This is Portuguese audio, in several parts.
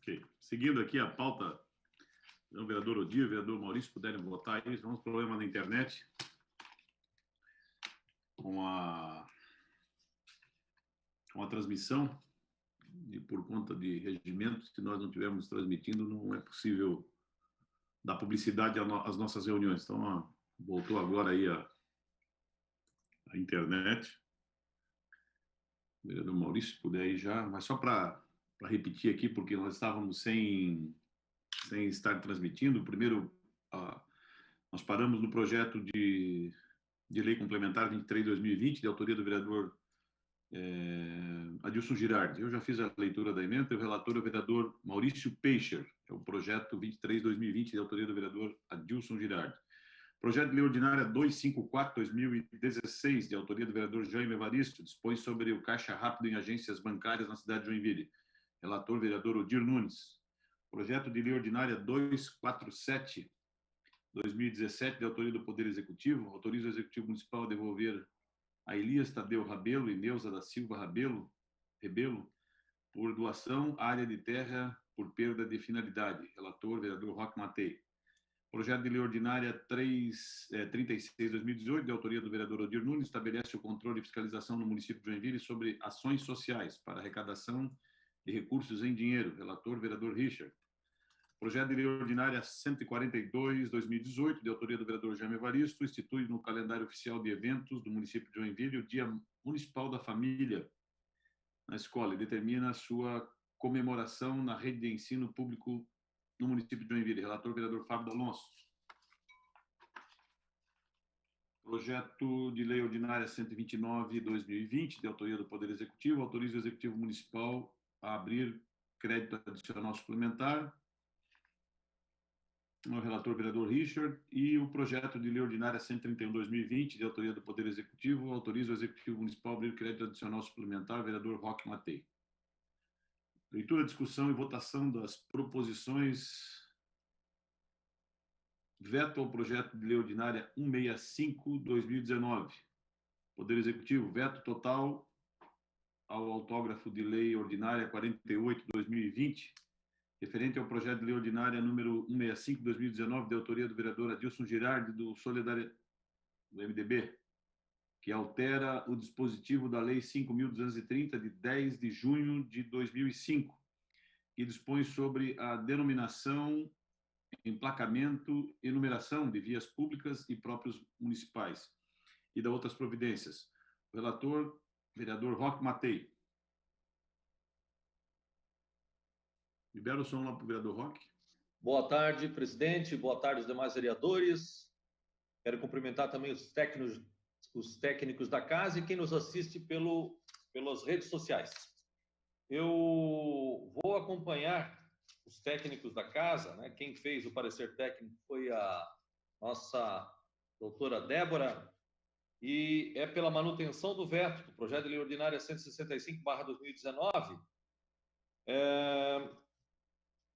Ok. Seguindo aqui a pauta, o vereador Odir, o vereador Maurício, puderem votar aí, vamos problema na internet com a transmissão, e por conta de regimentos que nós não tivemos transmitindo, não é possível dar publicidade às nossas reuniões. Então, voltou agora aí a internet. O vereador Maurício, se puder aí já, mas só para repetir aqui, porque nós estávamos sem estar transmitindo. Primeiro, nós paramos no projeto de lei complementar 23/2020, de autoria do vereador Adilson Girardi. Eu já fiz a leitura da emenda, o relator é o vereador Maurício Peixer, é o projeto 23/2020, de autoria do vereador Adilson Girardi. Projeto de lei ordinária 254/2016, de autoria do vereador Jaime Evaristo, dispõe sobre o caixa rápido em agências bancárias na cidade de Joinville. Relator, vereador Odir Nunes. Projeto de lei ordinária 247/2017, de autoria do Poder Executivo, autoriza o Executivo Municipal a devolver a Elias Tadeu Rabelo e Neuza da Silva Rebelo, por doação, área de terra por perda de finalidade. Relator, vereador Roque Matei. Projeto de lei ordinária 36/2018, de autoria do vereador Odir Nunes, estabelece o controle e fiscalização no município de Joinville sobre ações sociais para arrecadação de recursos em dinheiro. Relator, vereador Richard. Projeto de lei ordinária 142/2018, de autoria do vereador Jaime Evaristo, institui no calendário oficial de eventos do município de Joinville o Dia Municipal da Família na escola e determina a sua comemoração na rede de ensino público no município de Joinville. Relator, vereador Fábio Alonso. Projeto de lei ordinária 129/2020, de autoria do Poder Executivo, autoriza o Executivo Municipal a abrir crédito adicional suplementar. O relator, vereador Richard. E o projeto de lei ordinária 131/2020, de autoria do Poder Executivo, autoriza o Executivo Municipal a abrir crédito adicional suplementar, vereador Roque Matei. Leitura, discussão e votação das proposições. Veto ao projeto de lei ordinária 165/2019. Poder Executivo, veto total ao autógrafo de lei ordinária 48/2020, referente ao projeto de lei ordinária número 165/2019, de autoria do vereador Adilson Girardi, do Solidariedade, do MDB, que altera o dispositivo da Lei 5.230, de 10 de junho de 2005, que dispõe sobre a denominação, emplacamento e numeração de vias públicas e próprios municipais, e da outras providências. O relator, vereador Roque Matei. Libera o som lá para o vereador Roque. Boa tarde, presidente. Boa tarde aos demais vereadores. Quero cumprimentar também os técnicos da casa e quem nos assiste pelas redes sociais. Eu vou acompanhar os técnicos da casa, né? Quem fez o parecer técnico foi a nossa doutora Débora, e é pela manutenção do veto do projeto de lei ordinária 165/2019,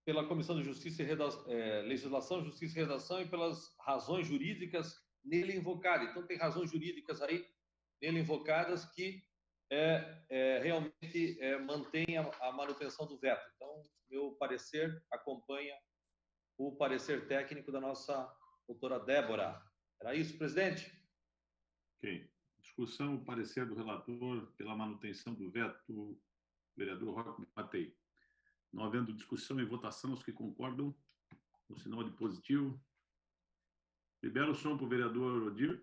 pela Comissão de Justiça e Legislação, Justiça e Redação, e pelas razões jurídicas nele invocadas. Então, tem razões jurídicas aí nele invocadas que realmente mantém a manutenção do veto. Então, meu parecer acompanha o parecer técnico da nossa doutora Débora. Era isso, presidente? Ok. Discussão, o parecer do relator pela manutenção do veto, vereador Roque Matei. Não havendo discussão e votação, os que concordam, o sinal de positivo. Libera o som para o vereador Odir.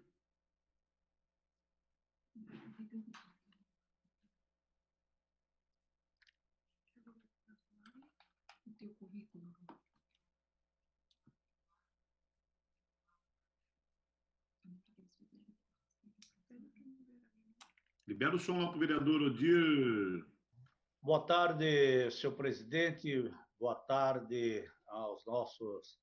Libera o som lá para o vereador Odir. Boa tarde, senhor presidente. Boa tarde aos nossos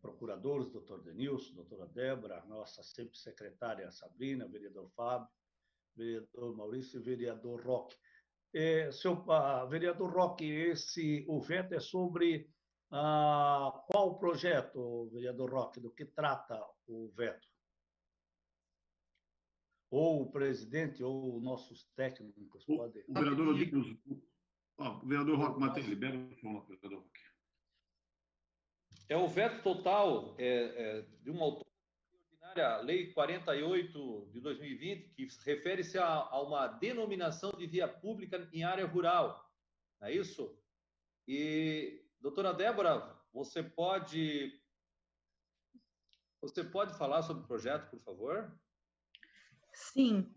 procuradores, doutor Denilson, doutora Débora, nossa sempre secretária Sabrina, vereador Fábio, vereador Maurício e vereador Roque. Vereador Roque, o veto é sobre qual projeto, vereador Roque, do que trata o veto? Ou o presidente ou nossos técnicos podem... O vereador Odir, O vereador Roque Matei, libera o som, vereador Roque. É o veto total de uma ordinária Lei 48 de 2020, que refere-se a uma denominação de via pública em área rural. Não é isso? E, doutora Débora, você pode falar sobre o projeto, por favor? Sim.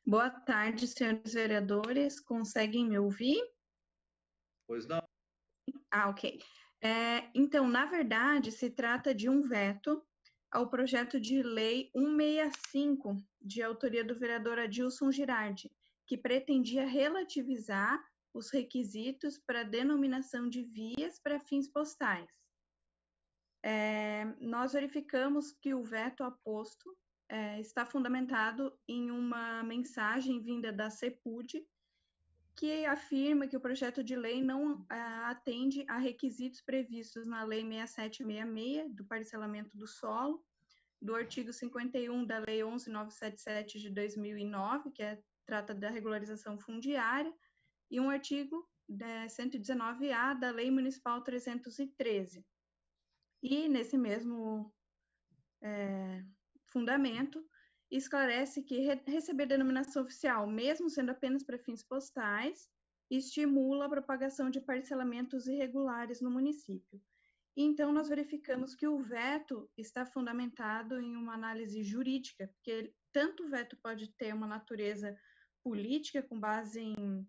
Boa tarde, senhores vereadores. Conseguem me ouvir? Pois não. Ok. Então, na verdade, se trata de um veto ao projeto de lei 165, de autoria do vereador Adilson Girardi, que pretendia relativizar os requisitos para denominação de vias para fins postais. Nós verificamos que o veto aposto está fundamentado em uma mensagem vinda da CEPUD, que afirma que o projeto de lei não atende a requisitos previstos na Lei 6766, do parcelamento do solo, do artigo 51 da Lei 11977 de 2009, que trata da regularização fundiária, e um artigo 119A da Lei Municipal 313. E, nesse mesmo fundamento, esclarece que receber denominação oficial, mesmo sendo apenas para fins postais, estimula a propagação de parcelamentos irregulares no município. Então, nós verificamos que o veto está fundamentado em uma análise jurídica, porque tanto o veto pode ter uma natureza política, com base em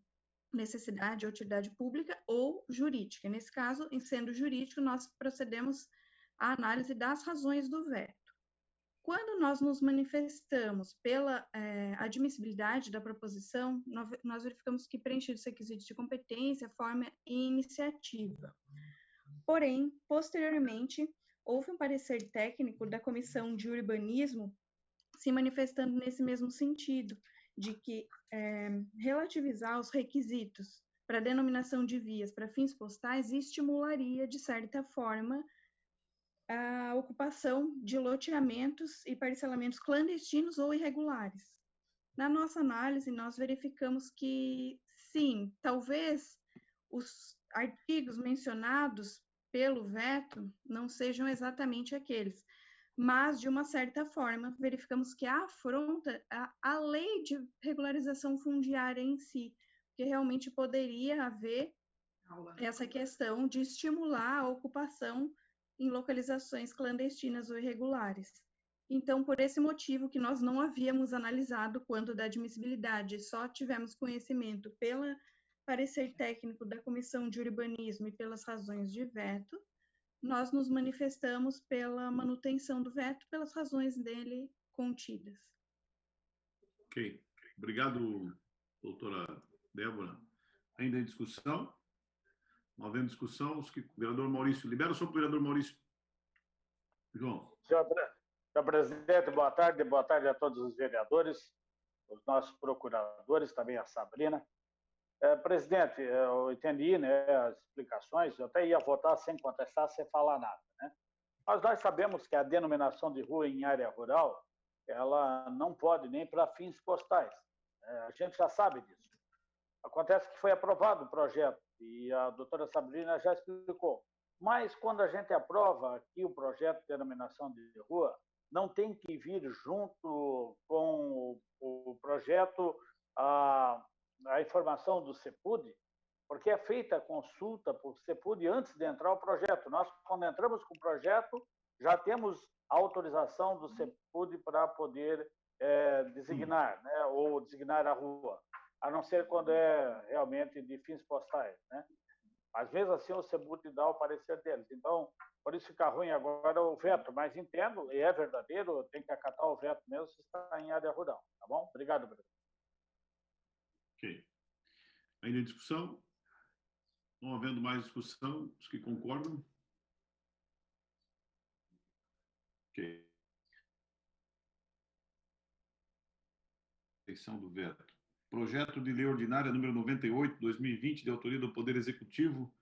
necessidade ou utilidade pública, ou jurídica. Nesse caso, em sendo jurídico, nós procedemos à análise das razões do veto. Quando nós nos manifestamos pela admissibilidade da proposição, nós verificamos que preenchidos os requisitos de competência, forma e iniciativa. Porém, posteriormente, houve um parecer técnico da Comissão de Urbanismo se manifestando nesse mesmo sentido, de que relativizar os requisitos para denominação de vias para fins postais estimularia, de certa forma, a ocupação de loteamentos e parcelamentos clandestinos ou irregulares. Na nossa análise, nós verificamos que, sim, talvez os artigos mencionados pelo veto não sejam exatamente aqueles, mas, de uma certa forma, verificamos que afronta a lei de regularização fundiária em si, que realmente poderia haver essa questão de estimular a ocupação em localizações clandestinas ou irregulares. Então, por esse motivo que nós não havíamos analisado quanto da admissibilidade, só tivemos conhecimento pelo parecer técnico da Comissão de Urbanismo e pelas razões de veto, nós nos manifestamos pela manutenção do veto pelas razões dele contidas. Ok. Obrigado, doutora Débora. Ainda em discussão? Não havendo discussão, o vereador Maurício. Libera o som para o vereador Maurício. João. Senhor presidente, boa tarde a todos os vereadores, os nossos procuradores, também a Sabrina. Presidente, eu entendi, né, as explicações, eu até ia votar sem contestar, sem falar nada, né? Mas nós sabemos que a denominação de rua em área rural, ela não pode nem para fins postais. A gente já sabe disso. Acontece que foi aprovado o projeto, e a doutora Sabrina já explicou. Mas quando a gente aprova aqui o projeto de denominação de rua, não tem que vir junto com o projeto a informação do CEPUD, porque é feita a consulta por CEPUD antes de entrar o projeto. Nós, quando entramos com o projeto, já temos a autorização do CEPUD para poder designar, né, ou designar a rua, a não ser quando é realmente de fins postais, né? Mas mesmo assim o CEPUD dá o parecer deles. Então, por isso fica ruim agora o veto, mas entendo, e é verdadeiro, tem que acatar o veto mesmo se está em área rural, tá bom? Obrigado, Bruno. Ok. Ainda em discussão? Não havendo mais discussão, os que concordam? Ok. Eleição do veto. Projeto de Lei Ordinária número 98, 2020, de autoria do Poder Executivo,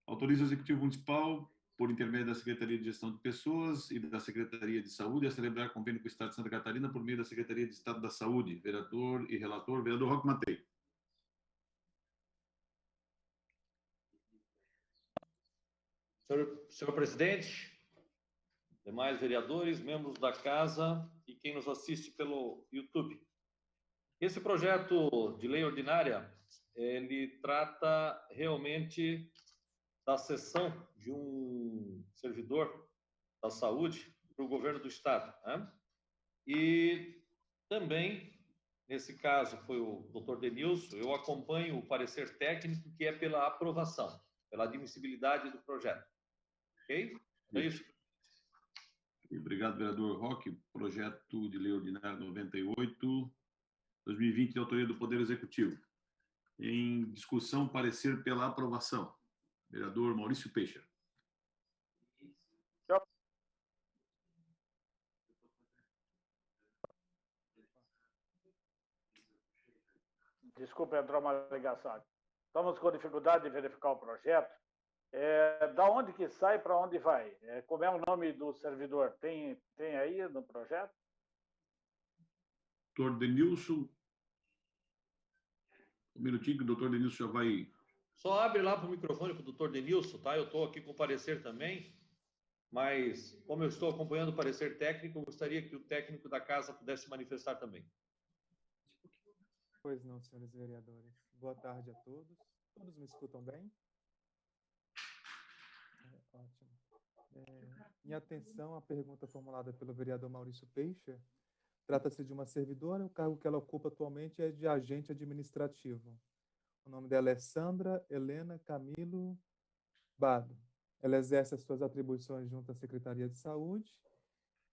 autoriza o Executivo Municipal, por intermédio da Secretaria de Gestão de Pessoas e da Secretaria de Saúde, a celebrar convênio com o Estado de Santa Catarina por meio da Secretaria de Estado da Saúde. Vereador e relator, vereador Roque Matei. Senhor presidente, demais vereadores, membros da casa e quem nos assiste pelo YouTube. Esse projeto de lei ordinária, ele trata realmente da cessão de um servidor da saúde para o governo do estado, né? E também, nesse caso, foi o doutor Denilson, eu acompanho o parecer técnico, que é pela aprovação, pela admissibilidade do projeto. Ok? É isso. Obrigado, vereador Roque. Projeto de lei ordinária 98, 2020, de autoria do Poder Executivo. Em discussão, parecer pela aprovação. Vereador Maurício Peixa. Desculpe, entrou uma ligação. Estamos com dificuldade de verificar o projeto. Da onde que sai, para onde vai? Como é o nome do servidor? Tem aí no projeto? Doutor Denilson. Um minutinho que o doutor Denilson já vai... Só abre lá para o microfone para o doutor Denilson, tá? Eu estou aqui com o parecer também, mas como eu estou acompanhando o parecer técnico, eu gostaria que o técnico da casa pudesse manifestar também. Pois não, senhores vereadores. Boa tarde a todos. Todos me escutam bem? Ótimo. Em atenção à pergunta formulada pelo vereador Maurício Peixa, trata-se de uma servidora, o cargo que ela ocupa atualmente é de agente administrativo. O nome dela é Sandra Helena Camilo Bado. Ela exerce as suas atribuições junto à Secretaria de Saúde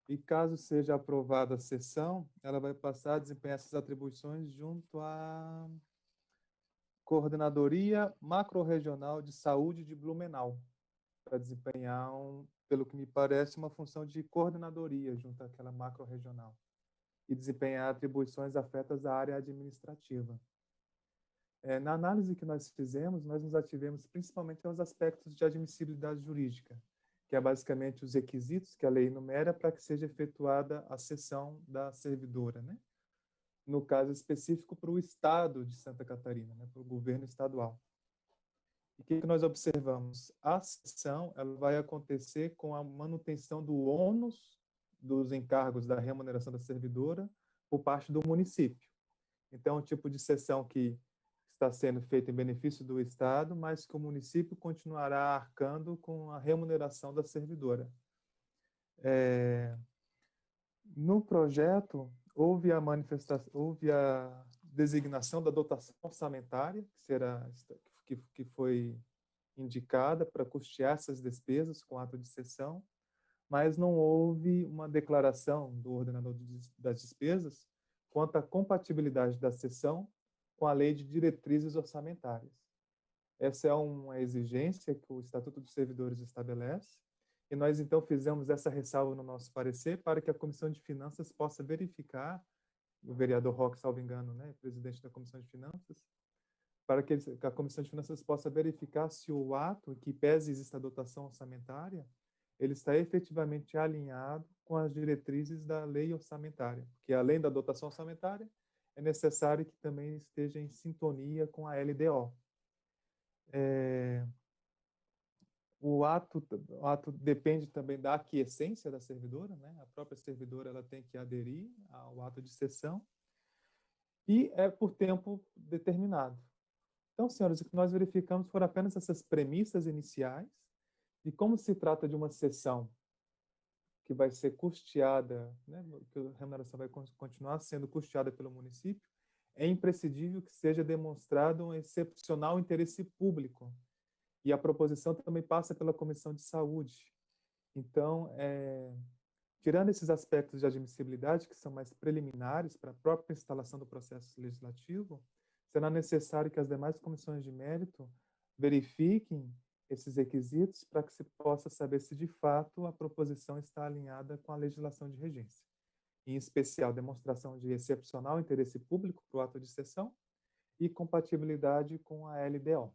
e, caso seja aprovada a sessão, ela vai passar a desempenhar essas atribuições junto à Coordenadoria Macro-Regional de Saúde de Blumenau, para desempenhar, pelo que me parece, uma função de coordenadoria junto àquela macro-regional e desempenhar atribuições afetas à área administrativa. Na análise que nós fizemos, nós nos ativemos principalmente aos aspectos de admissibilidade jurídica, que é basicamente os requisitos que a lei enumera para que seja efetuada a cessão da servidora, né? No caso específico para o Estado de Santa Catarina, né? Para o governo estadual. E o que nós observamos? A cessão ela vai acontecer com a manutenção do ônus dos encargos da remuneração da servidora por parte do município. Então, é um tipo de cessão que está sendo feita em benefício do Estado, mas que o município continuará arcando com a remuneração da servidora. No projeto, houve a designação da dotação orçamentária, que foi indicada para custear essas despesas com ato de cessão, mas não houve uma declaração do ordenador das despesas quanto à compatibilidade da cessão com a Lei de Diretrizes Orçamentárias. Essa é uma exigência que o Estatuto dos Servidores estabelece, e nós, então, fizemos essa ressalva no nosso parecer para que a Comissão de Finanças possa verificar, o vereador Roque, salvo engano, né, presidente da Comissão de Finanças, para que a Comissão de Finanças possa verificar se o ato, que pese exista a dotação orçamentária, ele está efetivamente alinhado com as diretrizes da lei orçamentária, porque além da dotação orçamentária, é necessário que também esteja em sintonia com a LDO. O ato depende também da aquiescência da servidora, né? A própria servidora ela tem que aderir ao ato de cessão e é por tempo determinado. Então, senhores, o que nós verificamos foram apenas essas premissas iniciais e como se trata de uma cessão que vai ser custeada, né, que a remuneração vai continuar sendo custeada pelo município, é imprescindível que seja demonstrado um excepcional interesse público. E a proposição também passa pela Comissão de Saúde. Então, tirando esses aspectos de admissibilidade, que são mais preliminares para a própria instalação do processo legislativo, será necessário que as demais comissões de mérito verifiquem esses requisitos para que se possa saber se, de fato, a proposição está alinhada com a legislação de regência. Em especial, demonstração de excepcional interesse público para o ato de cessão e compatibilidade com a LDO.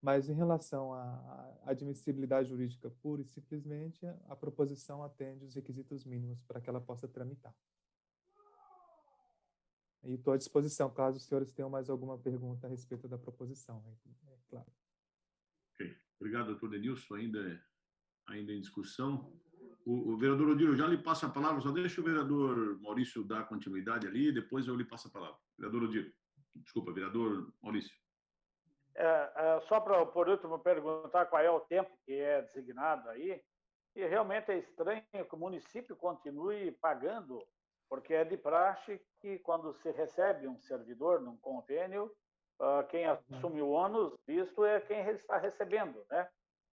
Mas, em relação à admissibilidade jurídica pura e simplesmente, a proposição atende os requisitos mínimos para que ela possa tramitar. E estou à disposição, caso os senhores tenham mais alguma pergunta a respeito da proposição. É claro. Ok. Obrigado, doutor Denilson. Ainda em discussão. O vereador Odílio, já lhe passo a palavra, só deixa o vereador Maurício dar continuidade ali, depois eu lhe passo a palavra. Vereador Odílio. Desculpa, vereador Maurício. Só para, por último, perguntar qual é o tempo que é designado aí. E realmente é estranho que o município continue pagando, porque é de praxe que, quando se recebe um servidor num convênio, quem assume o ônus disso é quem está recebendo, né?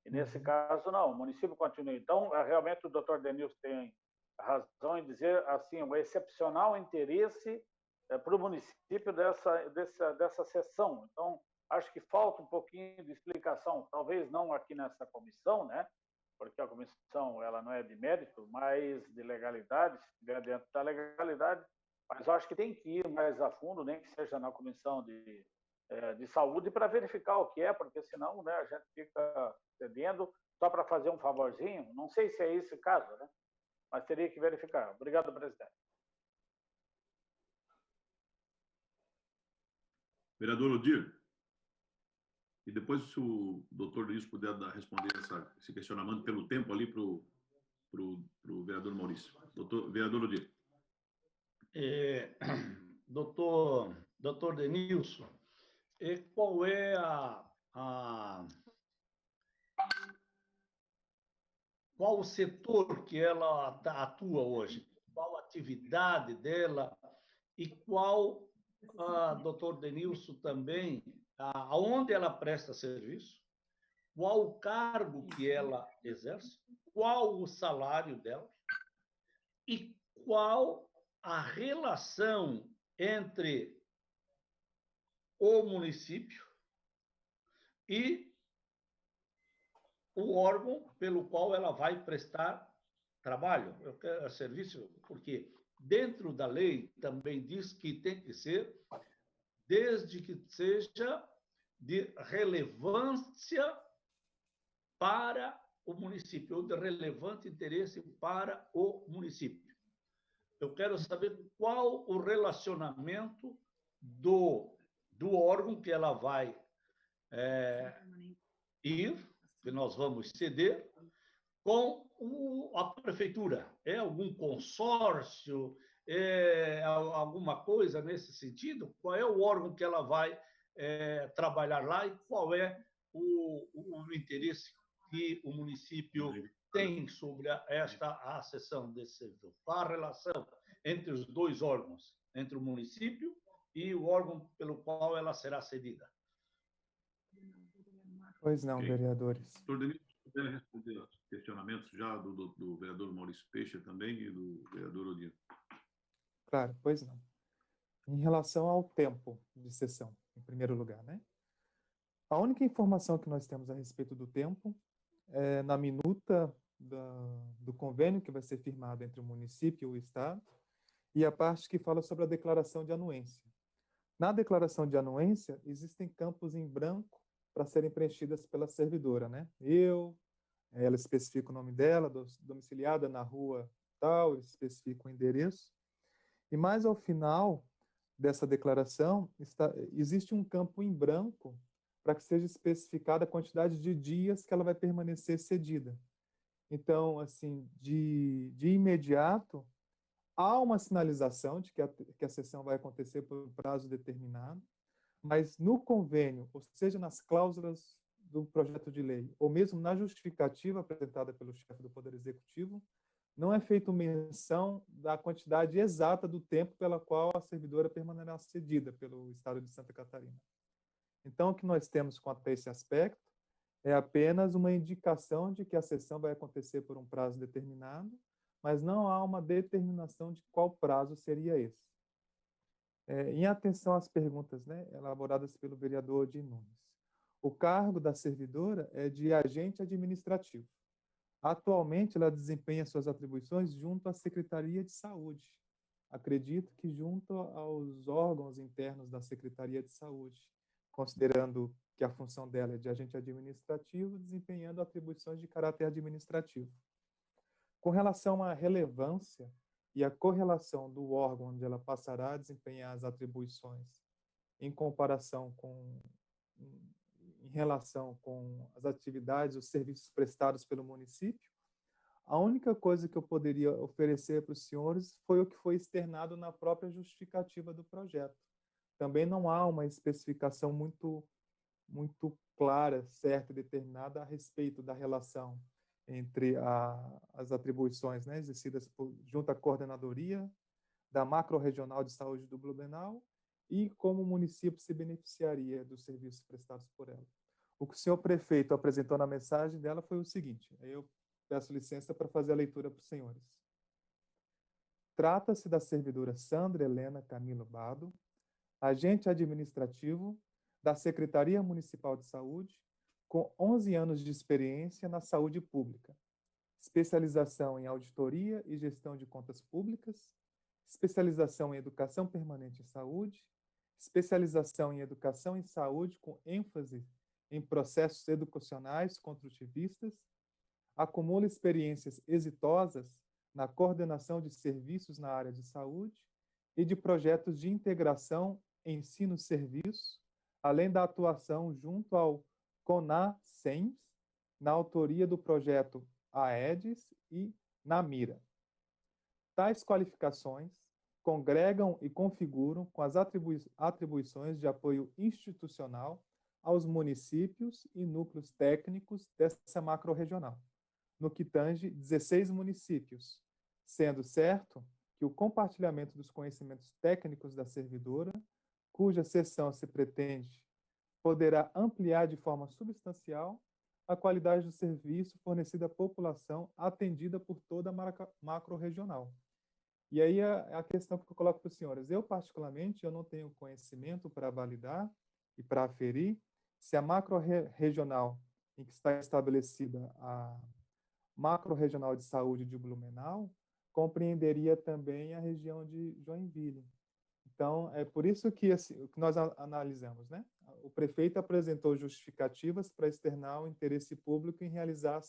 E nesse caso, não, o município continua. Então, realmente, o doutor Denilson tem razão em dizer assim, um excepcional interesse para o município dessa sessão. Então, acho que falta um pouquinho de explicação, talvez não aqui nessa comissão, né? Porque a comissão ela não é de mérito, mas de legalidade, se estiver dentro da legalidade, mas eu acho que tem que ir mais a fundo, nem que seja na comissão de saúde, para verificar o que é, porque senão, né, a gente fica cedendo só para fazer um favorzinho. Não sei se é esse o caso, né? Mas teria que verificar. Obrigado, presidente. Vereador Odílio. E depois, se o doutor Luiz puder responder esse questionamento pelo tempo ali para o vereador Maurício. Vereador Odílio. Doutor Denilson, qual é qual o setor que ela atua hoje? Qual a atividade dela? E qual, doutor Denilson, também, aonde ela presta serviço? Qual o cargo que ela exerce? Qual o salário dela? E qual a relação entre o município e o órgão pelo qual ela vai prestar trabalho, serviço, porque dentro da lei também diz que tem que ser, desde que seja de relevância para o município, ou de relevante interesse para o município. Eu quero saber qual o relacionamento do órgão que ela vai ir, que nós vamos ceder, com a prefeitura. É algum consórcio? É alguma coisa nesse sentido? Qual é o órgão que ela vai trabalhar lá e qual é o interesse que o município tem sobre a cessão desse servidor? Qual a relação entre os dois órgãos, entre o município e o órgão pelo qual ela será cedida? Pois não, vereadores. Doutor Denilson, puder responder aos questionamentos já do vereador Maurício Peixe também e do vereador Odílio. Claro, pois não. Em relação ao tempo de sessão, em primeiro lugar, né? A única informação que nós temos a respeito do tempo é na minuta do convênio que vai ser firmado entre o município e o Estado e a parte que fala sobre a declaração de anuência. Na declaração de anuência, existem campos em branco para serem preenchidas pela servidora, né? Ela especifica o nome dela, domiciliada na rua tal, especifica o endereço. E mais ao final dessa declaração, existe um campo em branco para que seja especificada a quantidade de dias que ela vai permanecer cedida. Então, assim, de imediato, há uma sinalização de que a sessão vai acontecer por um prazo determinado, mas no convênio, ou seja, nas cláusulas do projeto de lei, ou mesmo na justificativa apresentada pelo chefe do Poder Executivo, não é feita menção da quantidade exata do tempo pela qual a servidora permanecerá cedida pelo Estado de Santa Catarina. Então, o que nós temos quanto a esse aspecto é apenas uma indicação de que a sessão vai acontecer por um prazo determinado, mas não há uma determinação de qual prazo seria esse. Em atenção às perguntas, né, elaboradas pelo vereador Odílio Nunes, o cargo da servidora é de agente administrativo. Atualmente, ela desempenha suas atribuições junto à Secretaria de Saúde. Acredito que junto aos órgãos internos da Secretaria de Saúde, considerando que a função dela é de agente administrativo, desempenhando atribuições de caráter administrativo. Com relação à relevância e à correlação do órgão onde ela passará a desempenhar as atribuições em comparação com, em relação com as atividades, os serviços prestados pelo município. A única coisa que eu poderia oferecer para os senhores foi o que foi externado na própria justificativa do projeto. Também não há uma especificação muito clara, certa e determinada a respeito da relação entre as atribuições, né, exercidas junto à coordenadoria da macro-regional de saúde do Blumenau e como o município se beneficiaria dos serviços prestados por ela. O que o senhor prefeito apresentou na mensagem dela foi o seguinte, eu peço licença para fazer a leitura para os senhores. Trata-se da servidora Sandra Helena Camilo Bado, agente administrativo da Secretaria Municipal de Saúde, com 11 anos de experiência na saúde pública, especialização em auditoria e gestão de contas públicas, especialização em educação permanente em saúde, especialização em educação em saúde com ênfase em processos educacionais construtivistas, acumula experiências exitosas na coordenação de serviços na área de saúde e de projetos de integração ensino-serviço, além da atuação junto ao CONASEMS, na autoria do projeto AEDES e NAMIRA. Tais qualificações congregam e configuram com as atribuições de apoio institucional aos municípios e núcleos técnicos dessa macro-regional, no que tange 16 municípios, sendo certo que o compartilhamento dos conhecimentos técnicos da servidora, cuja seção se pretende, poderá ampliar de forma substancial a qualidade do serviço fornecido à população atendida por toda a macro-regional. E aí a questão que eu coloco para os senhores. Eu, particularmente, eu não tenho conhecimento para validar e para aferir se a macro-regional em que está estabelecida a macro-regional de saúde de Blumenau compreenderia também a região de Joinville. Então, é por isso que, assim, que nós analisamos, né? O prefeito apresentou justificativas para externar o interesse público em realizar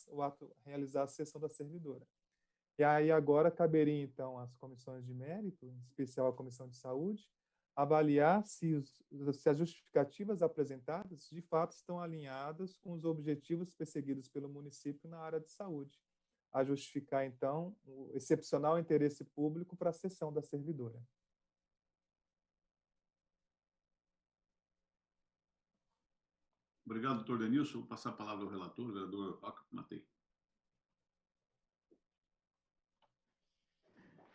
a sessão da servidora. E aí agora caberia, então, às comissões de mérito, em especial a Comissão de Saúde, avaliar se as justificativas apresentadas, de fato, estão alinhadas com os objetivos perseguidos pelo município na área de saúde, a justificar, então, o excepcional interesse público para a sessão da servidora. Obrigado, doutor Denilson. Vou passar a palavra ao relator, vereador Roca Matei.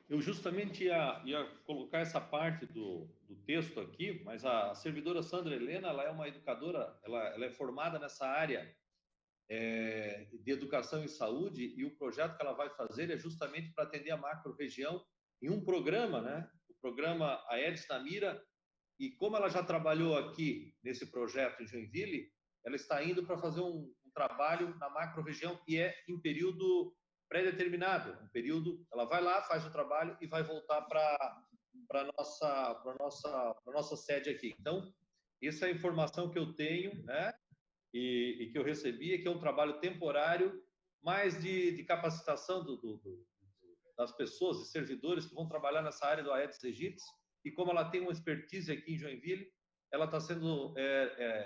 Eu justamente ia colocar essa parte do texto aqui, mas a servidora Sandra Helena, ela é uma educadora, ela é formada nessa área de educação e saúde, e o projeto que ela vai fazer é justamente para atender a macro-região em um programa, né? O programa AEDES NAMIRA, e como ela já trabalhou aqui nesse projeto em Joinville, ela está indo para fazer um trabalho na macro-região e é em período pré-determinado, um período, ela vai lá, faz o trabalho e vai voltar para nossa sede aqui. Então, essa é a informação que eu tenho, né? E que eu recebi, é que é um trabalho temporário, mais de capacitação das pessoas e servidores que vão trabalhar nessa área do Aedes aegypti, e como ela tem uma expertise aqui em Joinville, ela está sendo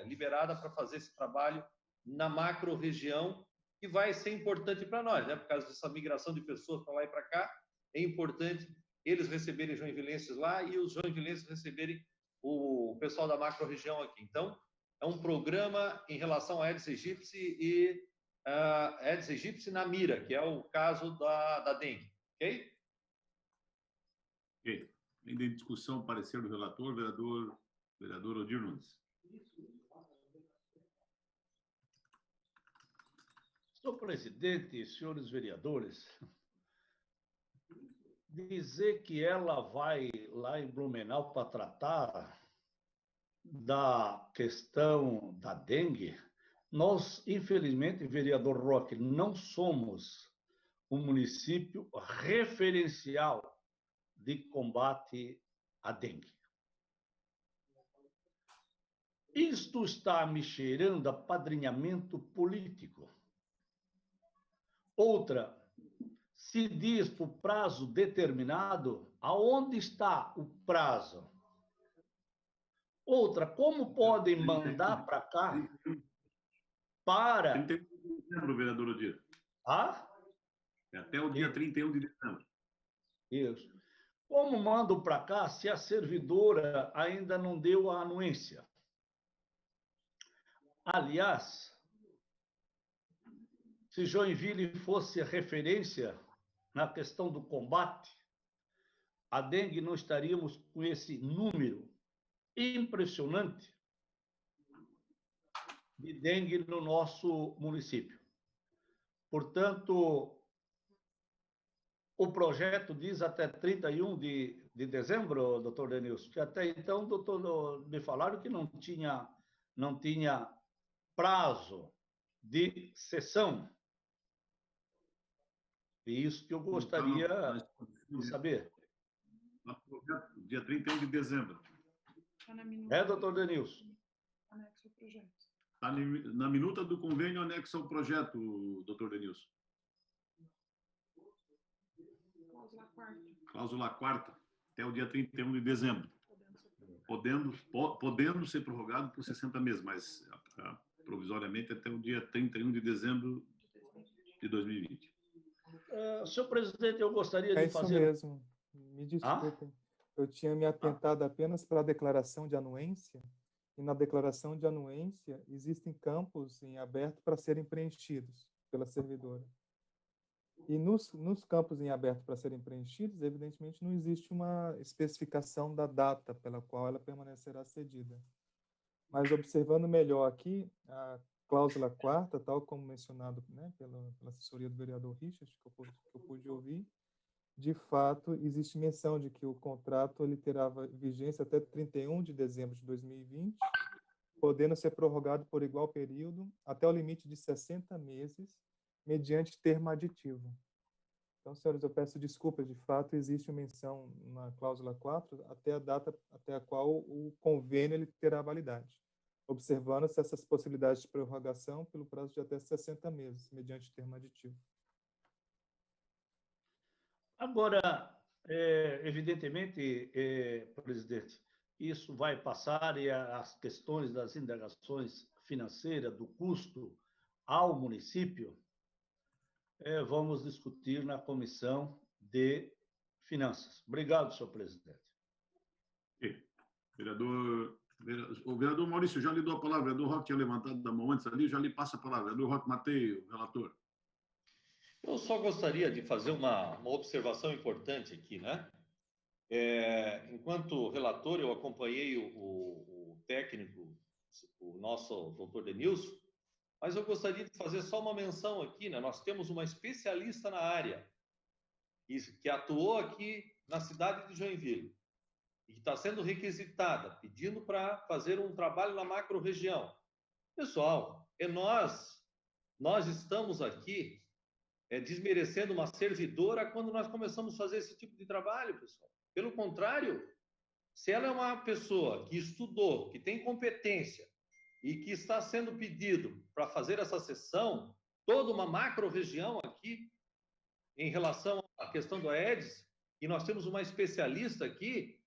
liberada para fazer esse trabalho na macro-região, que vai ser importante para nós, né? Por causa dessa migração de pessoas para lá e para cá, é importante eles receberem joinvilenses lá e os joinvilenses receberem o pessoal da macro-região aqui. Então, é um programa em relação a Aedes aegypti e Aedes aegypti na mira, que é o caso da dengue, ok? Ok. Ainda em discussão, parecer do relator, vereador Odir Nunes. Senhor presidente, senhores vereadores, dizer que ela vai lá em Blumenau para tratar da questão da dengue, nós, infelizmente, vereador Roque, não somos um município referencial de combate à dengue. Isto está me cheirando a padrinhamento político. Outra, se diz por prazo determinado, aonde está o prazo? Outra, como podem mandar para cá para... 31 de dezembro, vereador Odir. Ah? É até o dia 31 de dezembro. Isso. Como mando para cá se a servidora ainda não deu a anuência? Aliás, se Joinville fosse referência na questão do combate, a dengue não estaríamos com esse número impressionante de dengue no nosso município. Portanto, o projeto diz até 31 de dezembro, doutor Denilson, que até então, doutor, me falaram que não tinha prazo de sessão. E isso que eu gostaria de saber. Dia 31 de dezembro. É, doutor Denilson? Anexo ao projeto. Está na minuta do convênio anexo ao projeto, doutor Denilson. Cláusula quarta. Cláusula quarta, até o dia 31 de dezembro. Podendo ser prorrogado por 60 meses, mas provisoriamente até o dia 31 de dezembro de 2020. Senhor presidente, eu gostaria de fazer... É isso mesmo. Me desculpem. Eu tinha me atentado apenas para a declaração de anuência, e na declaração de anuência existem campos em aberto para serem preenchidos pela servidora. E nos campos em aberto para serem preenchidos, evidentemente, não existe uma especificação da data pela qual ela permanecerá cedida. Mas, observando melhor aqui, a cláusula quarta, tal como mencionado, né, pela assessoria do vereador Richard, que eu pude ouvir, de fato, existe menção de que o contrato ele terá vigência até 31 de dezembro de 2020, podendo ser prorrogado por igual período até o limite de 60 meses, mediante termo aditivo. Então, senhores, eu peço desculpas, de fato, existe menção na cláusula 4 até a data até a qual o convênio ele terá validade, observando-se essas possibilidades de prorrogação pelo prazo de até 60 meses, mediante termo aditivo. Agora, evidentemente, presidente, isso vai passar e as questões das indagações financeiras, do custo ao município, vamos discutir na Comissão de Finanças. Obrigado, senhor presidente. O vereador Maurício já lhe dou a palavra. O vereador Roque tinha levantado da mão antes ali, já lhe passa a palavra. O vereador Roque Matei, o relator. Eu só gostaria de fazer uma observação importante aqui, né? Enquanto relator, eu acompanhei o técnico, o nosso doutor Denilson, mas eu gostaria de fazer só uma menção aqui, né? Nós temos uma especialista na área, que atuou aqui na cidade de Joinville, e que está sendo requisitada, pedindo para fazer um trabalho na macro-região. Pessoal, nós estamos aqui desmerecendo uma servidora quando nós começamos a fazer esse tipo de trabalho, pessoal. Pelo contrário, se ela é uma pessoa que estudou, que tem competência e que está sendo pedido para fazer essa sessão, toda uma macro-região aqui, em relação à questão do Aedes, e nós temos uma especialista aqui,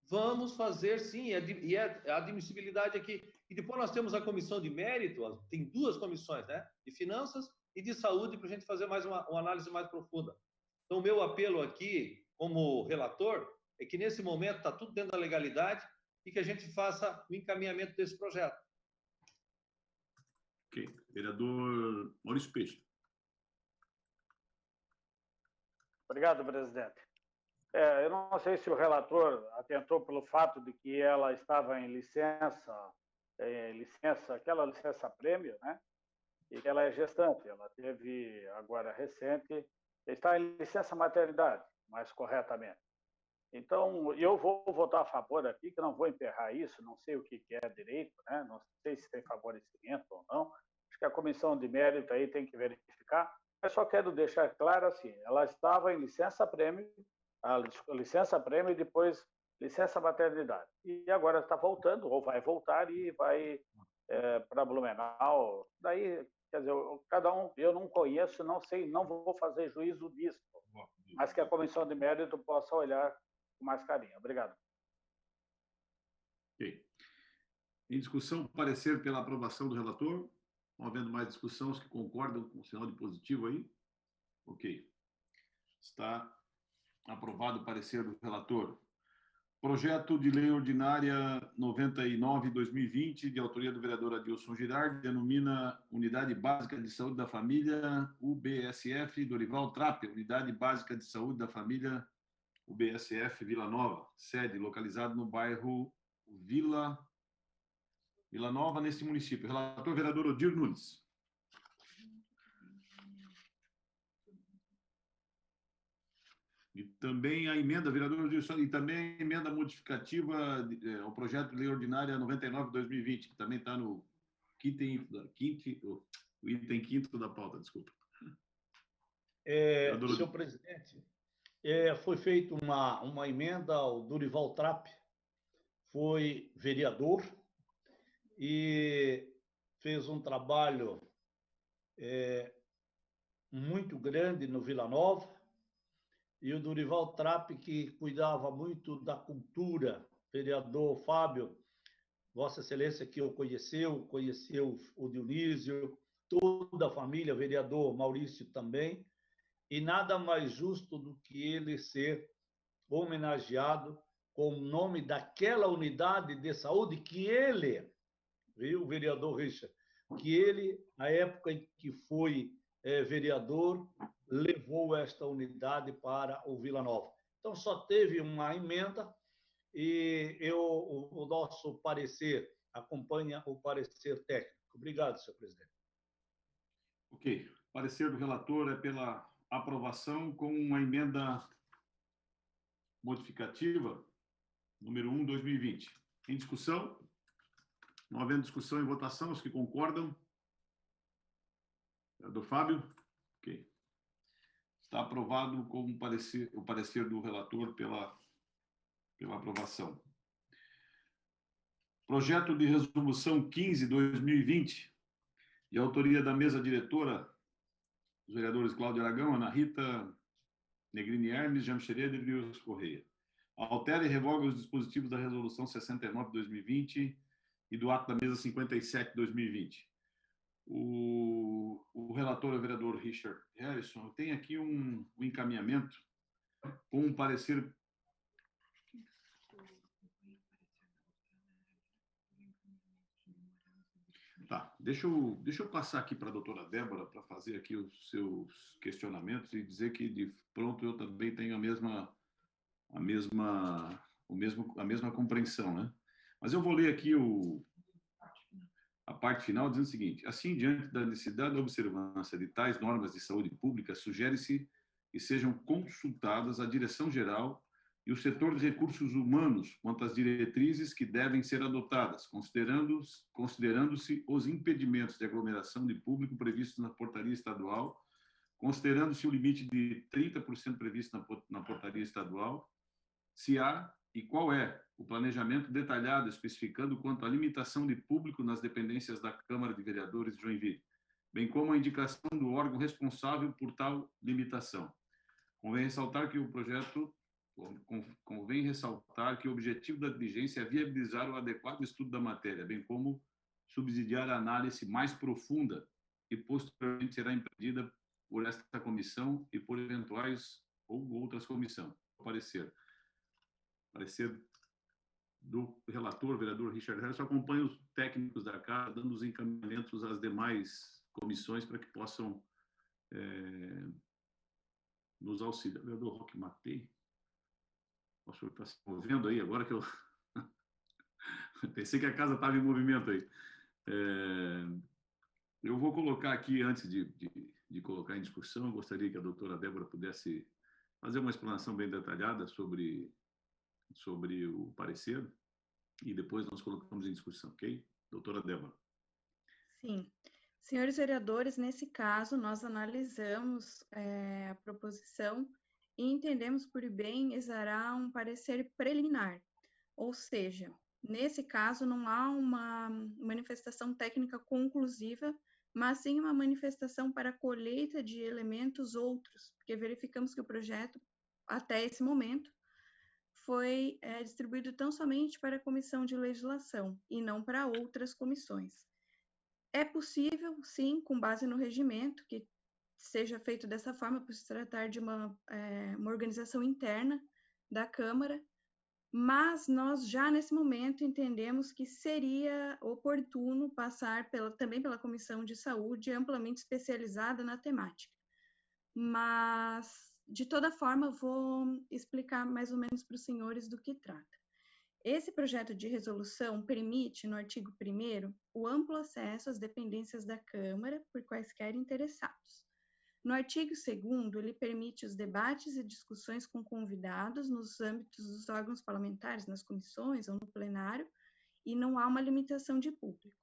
vamos fazer sim, e a admissibilidade aqui. E depois nós temos a comissão de mérito, tem duas comissões, né? De finanças e de saúde, para a gente fazer mais uma análise mais profunda. Então, o meu apelo aqui, como relator, é que nesse momento está tudo dentro da legalidade e que a gente faça o encaminhamento desse projeto. Ok. Vereador Maurício Peixe. Obrigado, presidente. Eu não sei se o relator atentou pelo fato de que ela estava em licença, aquela licença-prêmio, né? E ela é gestante, ela teve agora recente, está em licença maternidade, mais corretamente. Então, eu vou votar a favor aqui, que não vou emperrar isso, não sei o que é direito, né? Não sei se tem favorecimento ou não. Acho que a comissão de mérito aí tem que verificar. Mas só quero deixar claro assim, ela estava em licença-prêmio, e depois licença maternidade. E agora está voltando, ou vai voltar e vai para Blumenau. Daí, quer dizer, cada um, eu não conheço, não sei, não vou fazer juízo disso, mas que a comissão de mérito possa olhar com mais carinho. Obrigado. Ok. Em discussão, parecer pela aprovação do relator. Não havendo mais discussão, os que concordam com o sinal de positivo aí? Ok. Está aprovado o parecer do relator. Projeto de Lei Ordinária 99/2020, de autoria do vereador Adilson Girardi, denomina Unidade Básica de Saúde da Família, UBSF, Dorival Trapp, Unidade Básica de Saúde da Família, UBSF, Vila Nova, sede localizado no bairro Vila Nova, neste município. Relator, vereador Odir Nunes. E também a emenda, vereador Gilson, e também a emenda modificativa ao projeto de lei ordinária 99/2020, que também está no item 5º da pauta, desculpa. Senhor presidente, foi feita uma emenda ao Dorival Trapp, foi vereador e fez um trabalho muito grande no Vila Nova. E o Dorival Trapp, que cuidava muito da cultura, vereador Fábio, Vossa Excelência, que o conheceu o Dionísio, toda a família, vereador Maurício também, e nada mais justo do que ele ser homenageado com o nome daquela unidade de saúde que ele, viu, vereador Richard, que ele, na época em que foi vereador, levou esta unidade para o Vila Nova. Então, só teve uma emenda e o nosso parecer acompanha o parecer técnico. Obrigado, senhor presidente. Ok. O parecer do relator é pela aprovação com uma emenda modificativa, número 1/2020. Em discussão? Não havendo discussão em votação, os que concordam? Vereador Fábio? Ok. Está aprovado com o parecer do relator pela aprovação. Projeto de resolução 15/2020, de autoria da mesa diretora, os vereadores Cláudio Aragão, Ana Rita Negrini Hermes, Jean Xereda e Luiz Correia. Altera e revoga os dispositivos da resolução 69/2020 e do ato da mesa 57/2020. O relator é o vereador Richard Harrison. Tem aqui um encaminhamento com um parecer. Tá, deixa eu passar aqui para a doutora Débora para fazer aqui os seus questionamentos e dizer que de pronto eu também tenho a mesma compreensão, né? Mas eu vou ler aqui a parte final dizendo o seguinte: assim, diante da necessidade da observância de tais normas de saúde pública, sugere-se que sejam consultadas a direção-geral e o setor de recursos humanos quanto às diretrizes que devem ser adotadas, considerando-se os impedimentos de aglomeração de público previstos na portaria estadual, considerando-se o limite de 30% previsto na portaria estadual, se há e qual é o planejamento detalhado especificando quanto à limitação de público nas dependências da Câmara de Vereadores de Joinville, bem como a indicação do órgão responsável por tal limitação. Convém ressaltar que o objetivo da diligência é viabilizar o adequado estudo da matéria, bem como subsidiar a análise mais profunda e posteriormente será empreendida por esta comissão e por eventuais ou outras comissões. Parecer do relator, vereador Richard Harrison, acompanha os técnicos da casa, dando os encaminhamentos às demais comissões para que possam nos auxiliar. Vereador Roque Matei, o senhor está se movendo aí, agora que eu pensei que a casa estava em movimento aí. Eu vou colocar aqui, antes de colocar em discussão, eu gostaria que a doutora Débora pudesse fazer uma explanação bem detalhada sobre o parecer e depois nós colocamos em discussão, ok? Doutora Débora. Sim. Senhores vereadores, nesse caso, nós analisamos a proposição e entendemos por bem exarar um parecer preliminar, ou seja, nesse caso não há uma manifestação técnica conclusiva, mas sim uma manifestação para a colheita de elementos outros, porque verificamos que o projeto, até esse momento, foi distribuído tão somente para a Comissão de Legislação e não para outras comissões. É possível, sim, com base no regimento, que seja feito dessa forma, por se tratar de uma organização interna da Câmara, mas nós já nesse momento entendemos que seria oportuno passar também pela Comissão de Saúde, amplamente especializada na temática. Mas, de toda forma, vou explicar mais ou menos para os senhores do que trata. Esse projeto de resolução permite, no artigo 1º, o amplo acesso às dependências da Câmara por quaisquer interessados. No artigo 2º, ele permite os debates e discussões com convidados nos âmbitos dos órgãos parlamentares, nas comissões ou no plenário, e não há uma limitação de público.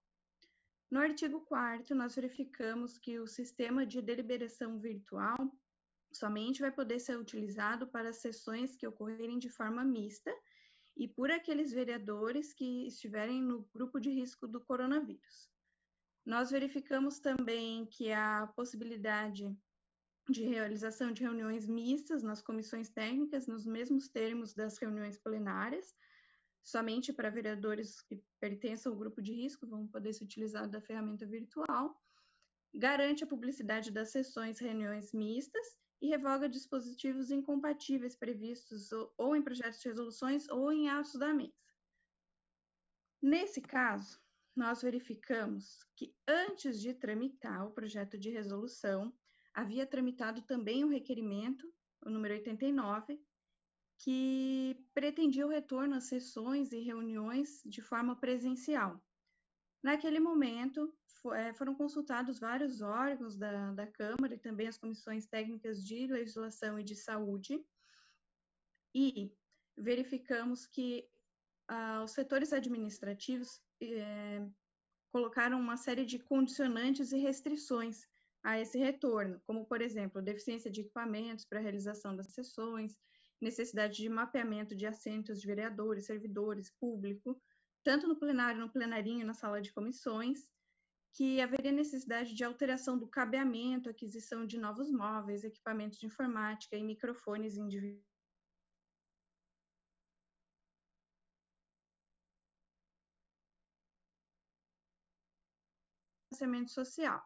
No artigo 4º, nós verificamos que o sistema de deliberação virtual somente vai poder ser utilizado para sessões que ocorrerem de forma mista e por aqueles vereadores que estiverem no grupo de risco do coronavírus. Nós verificamos também que há possibilidade de realização de reuniões mistas nas comissões técnicas, nos mesmos termos das reuniões plenárias, somente para vereadores que pertençam ao grupo de risco vão poder se utilizar da ferramenta virtual, garante a publicidade das sessões, reuniões mistas e revoga dispositivos incompatíveis previstos ou em projetos de resoluções ou em atos da mesa. Nesse caso, nós verificamos que antes de tramitar o projeto de resolução, havia tramitado também um requerimento, o número 89, que pretendia o retorno às sessões e reuniões de forma presencial. Naquele momento, foram consultados vários órgãos da Câmara e também as comissões técnicas de legislação e de saúde, e verificamos que os setores administrativos colocaram uma série de condicionantes e restrições a esse retorno, como, por exemplo, deficiência de equipamentos para a realização das sessões, necessidade de mapeamento de assentos de vereadores, servidores, público, tanto no plenário, no plenarinho, na sala de comissões, que haveria necessidade de alteração do cabeamento, aquisição de novos móveis, equipamentos de informática e microfones individuais. Financiamento social.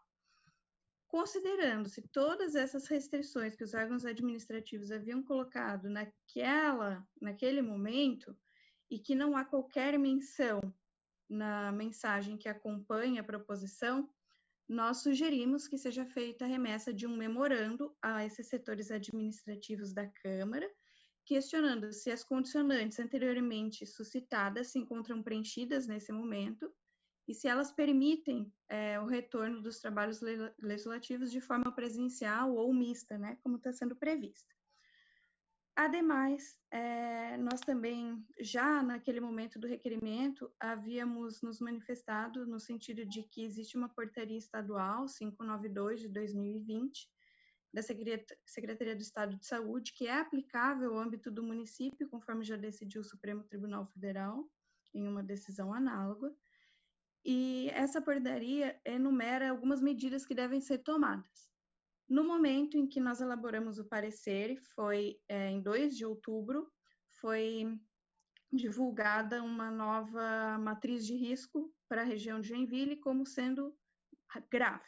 Considerando-se todas essas restrições que os órgãos administrativos haviam colocado naquele momento, e que não há qualquer menção na mensagem que acompanha a proposição, nós sugerimos que seja feita a remessa de um memorando a esses setores administrativos da Câmara, questionando se as condicionantes anteriormente suscitadas se encontram preenchidas nesse momento, e se elas permitem o retorno dos trabalhos legislativos de forma presencial ou mista, né, como está sendo previsto. Ademais, nós também, já naquele momento do requerimento, havíamos nos manifestado no sentido de que existe uma portaria estadual 592 de 2020, da Secretaria do Estado de Saúde, que é aplicável ao âmbito do município, conforme já decidiu o Supremo Tribunal Federal, em uma decisão análoga. E essa portaria enumera algumas medidas que devem ser tomadas. No momento em que nós elaboramos o parecer, foi em 2 de outubro, foi divulgada uma nova matriz de risco para a região de Joinville como sendo grave.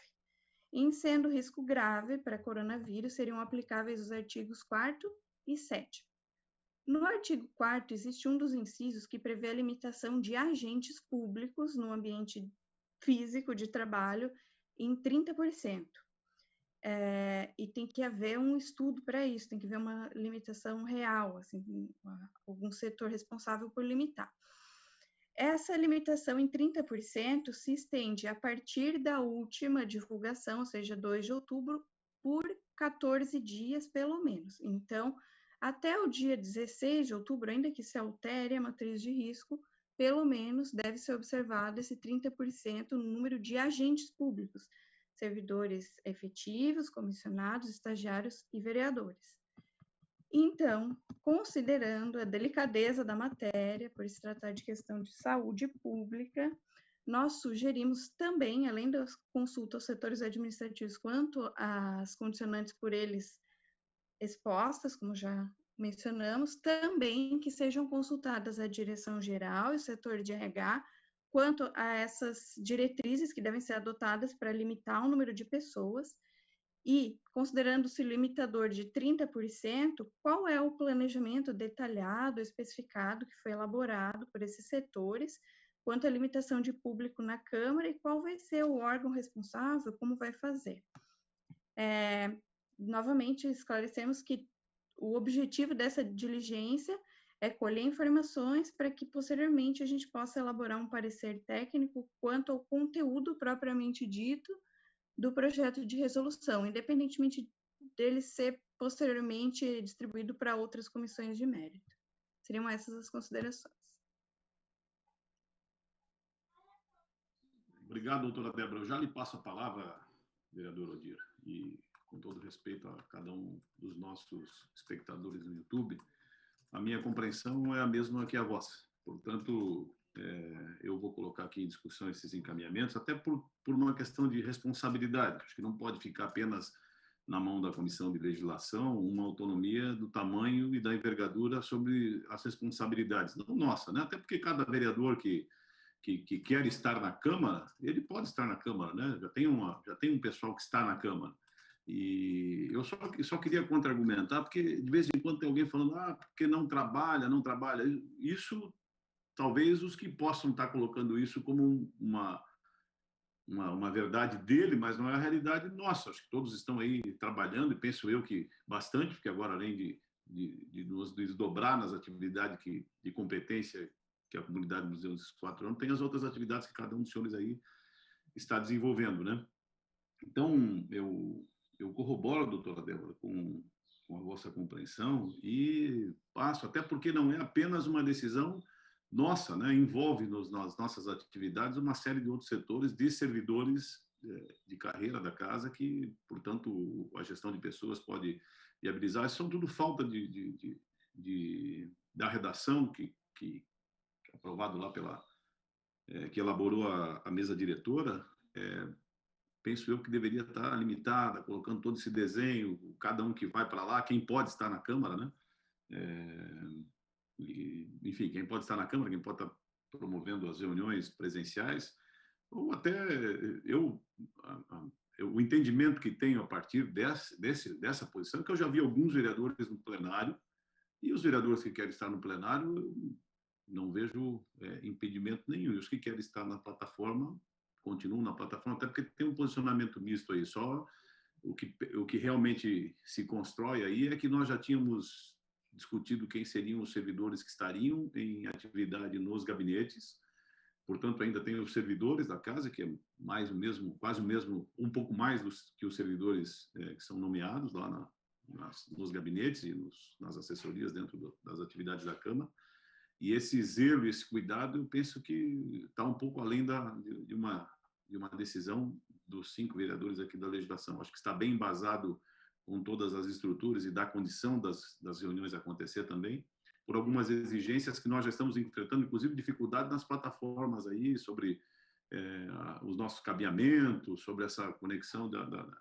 Em sendo risco grave para coronavírus, seriam aplicáveis os artigos 4º e 7º. No artigo 4º, existe um dos incisos que prevê a limitação de agentes públicos no ambiente físico de trabalho em 30%. E tem que haver um estudo para isso, tem que haver uma limitação real, assim, algum setor responsável por limitar. Essa limitação em 30% se estende a partir da última divulgação, ou seja, 2 de outubro, por 14 dias, pelo menos. Então, até o dia 16 de outubro, ainda que se altere a matriz de risco, pelo menos deve ser observado esse 30% no número de agentes públicos, servidores efetivos, comissionados, estagiários e vereadores. Então, considerando a delicadeza da matéria, por se tratar de questão de saúde pública, nós sugerimos também, além da consulta aos setores administrativos quanto às condicionantes por eles expostas, como já mencionamos, também que sejam consultadas a direção geral e o setor de RH quanto a essas diretrizes que devem ser adotadas para limitar o número de pessoas e, considerando-se o limitador de 30%, qual é o planejamento detalhado, especificado, que foi elaborado por esses setores, quanto à limitação de público na Câmara e qual vai ser o órgão responsável, como vai fazer. Novamente, esclarecemos que o objetivo dessa diligência é colher informações para que, posteriormente, a gente possa elaborar um parecer técnico quanto ao conteúdo propriamente dito do projeto de resolução, independentemente dele ser posteriormente distribuído para outras comissões de mérito. Seriam essas as considerações. Obrigado, doutora Débora. Eu já lhe passo a palavra, vereador Odir, e com todo respeito a cada um dos nossos espectadores no YouTube, a minha compreensão é a mesma que a vossa. Portanto, eu vou colocar aqui em discussão esses encaminhamentos, até por uma questão de responsabilidade. Acho que não pode ficar apenas na mão da Comissão de Legislação uma autonomia do tamanho e da envergadura sobre as responsabilidades, não nossa, né? Até porque cada vereador que quer estar na Câmara, ele pode estar na Câmara, né? Já tem um pessoal que está na Câmara. E eu só queria contra-argumentar, porque de vez em quando tem alguém falando, porque não trabalha. Isso, talvez os que possam estar colocando isso como uma verdade dele, mas não é a realidade nossa. Acho que todos estão aí trabalhando, e penso eu que bastante, porque agora, além de nos desdobrar nas atividades de competência que a comunidade dos Museus 4 anos, tem as outras atividades que cada um dos senhores aí está desenvolvendo, né? Então, eu corroboro, doutora Débora, com a vossa compreensão e passo, até porque não é apenas uma decisão nossa, né? Envolve nas nossas atividades uma série de outros setores de servidores de carreira da casa que, portanto, a gestão de pessoas pode viabilizar. Isso são tudo falta da redação que aprovado lá que elaborou a mesa diretora, penso eu que deveria estar limitada, colocando todo esse desenho, cada um que vai para lá, quem pode estar na Câmara, né? Enfim, quem pode estar na Câmara, quem pode estar promovendo as reuniões presenciais, ou até o entendimento que tenho a partir dessa posição, que eu já vi alguns vereadores no plenário, e os vereadores que querem estar no plenário, não vejo impedimento nenhum. E os que querem estar na plataforma, continuam na plataforma, até porque tem um posicionamento misto aí. Só o que realmente se constrói aí é que nós já tínhamos discutido quem seriam os servidores que estariam em atividade nos gabinetes. Portanto, ainda tem os servidores da casa, que é mais o mesmo, quase o mesmo, um pouco mais que os servidores que são nomeados lá nos gabinetes e nas assessorias dentro das atividades da Câmara. E esse zelo, esse cuidado, eu penso que está um pouco além de uma decisão dos 5 vereadores aqui da legislação. Acho que está bem embasado com todas as estruturas e dá condição das reuniões acontecer também, por algumas exigências que nós já estamos enfrentando, inclusive dificuldade nas plataformas aí, sobre os nossos cabeamentos, sobre essa conexão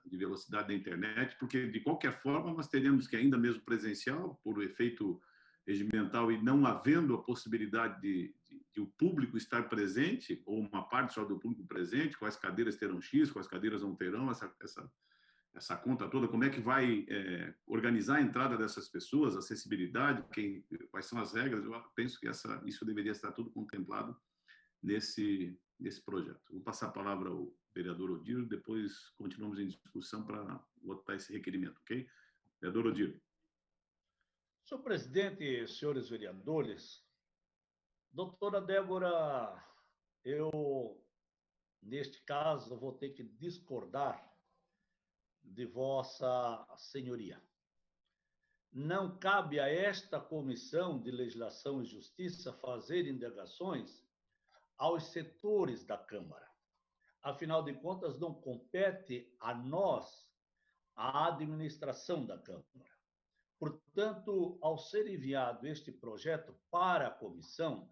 de velocidade da internet, porque, de qualquer forma, nós teremos que, ainda mesmo presencial, por efeito regimental e não havendo a possibilidade de o público estar presente, ou uma parte só do público presente, quais cadeiras terão X, quais cadeiras não terão, essa conta toda, como é que vai organizar a entrada dessas pessoas, acessibilidade, quais são as regras, eu penso que isso deveria estar tudo contemplado nesse projeto. Vou passar a palavra ao vereador Odir, depois continuamos em discussão para votar esse requerimento, ok? Vereador Odir. Senhor presidente, senhores vereadores, doutora Débora, neste caso, vou ter que discordar de vossa senhoria. Não cabe a esta Comissão de Legislação e Justiça fazer indagações aos setores da Câmara. Afinal de contas, não compete a nós a administração da Câmara. Portanto, ao ser enviado este projeto para a comissão,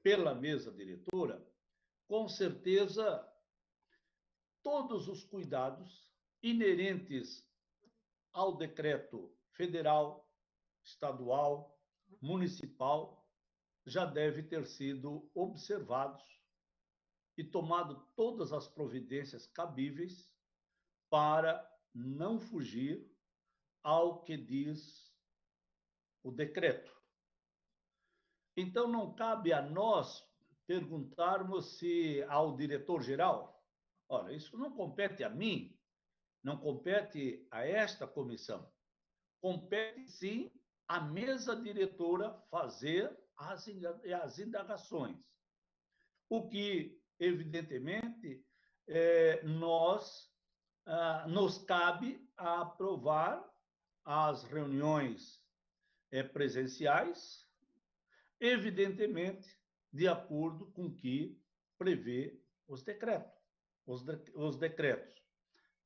pela mesa diretora, com certeza, todos os cuidados inerentes ao decreto federal, estadual, municipal, já devem ter sido observados e tomado todas as providências cabíveis para não fugir ao que diz o decreto. Então, não cabe a nós perguntarmos se ao diretor-geral, olha, isso não compete a mim, não compete a esta comissão, compete sim à mesa diretora fazer as indagações. O que, evidentemente, nos cabe a aprovar as reuniões presenciais, evidentemente, de acordo com o que prevê os decretos.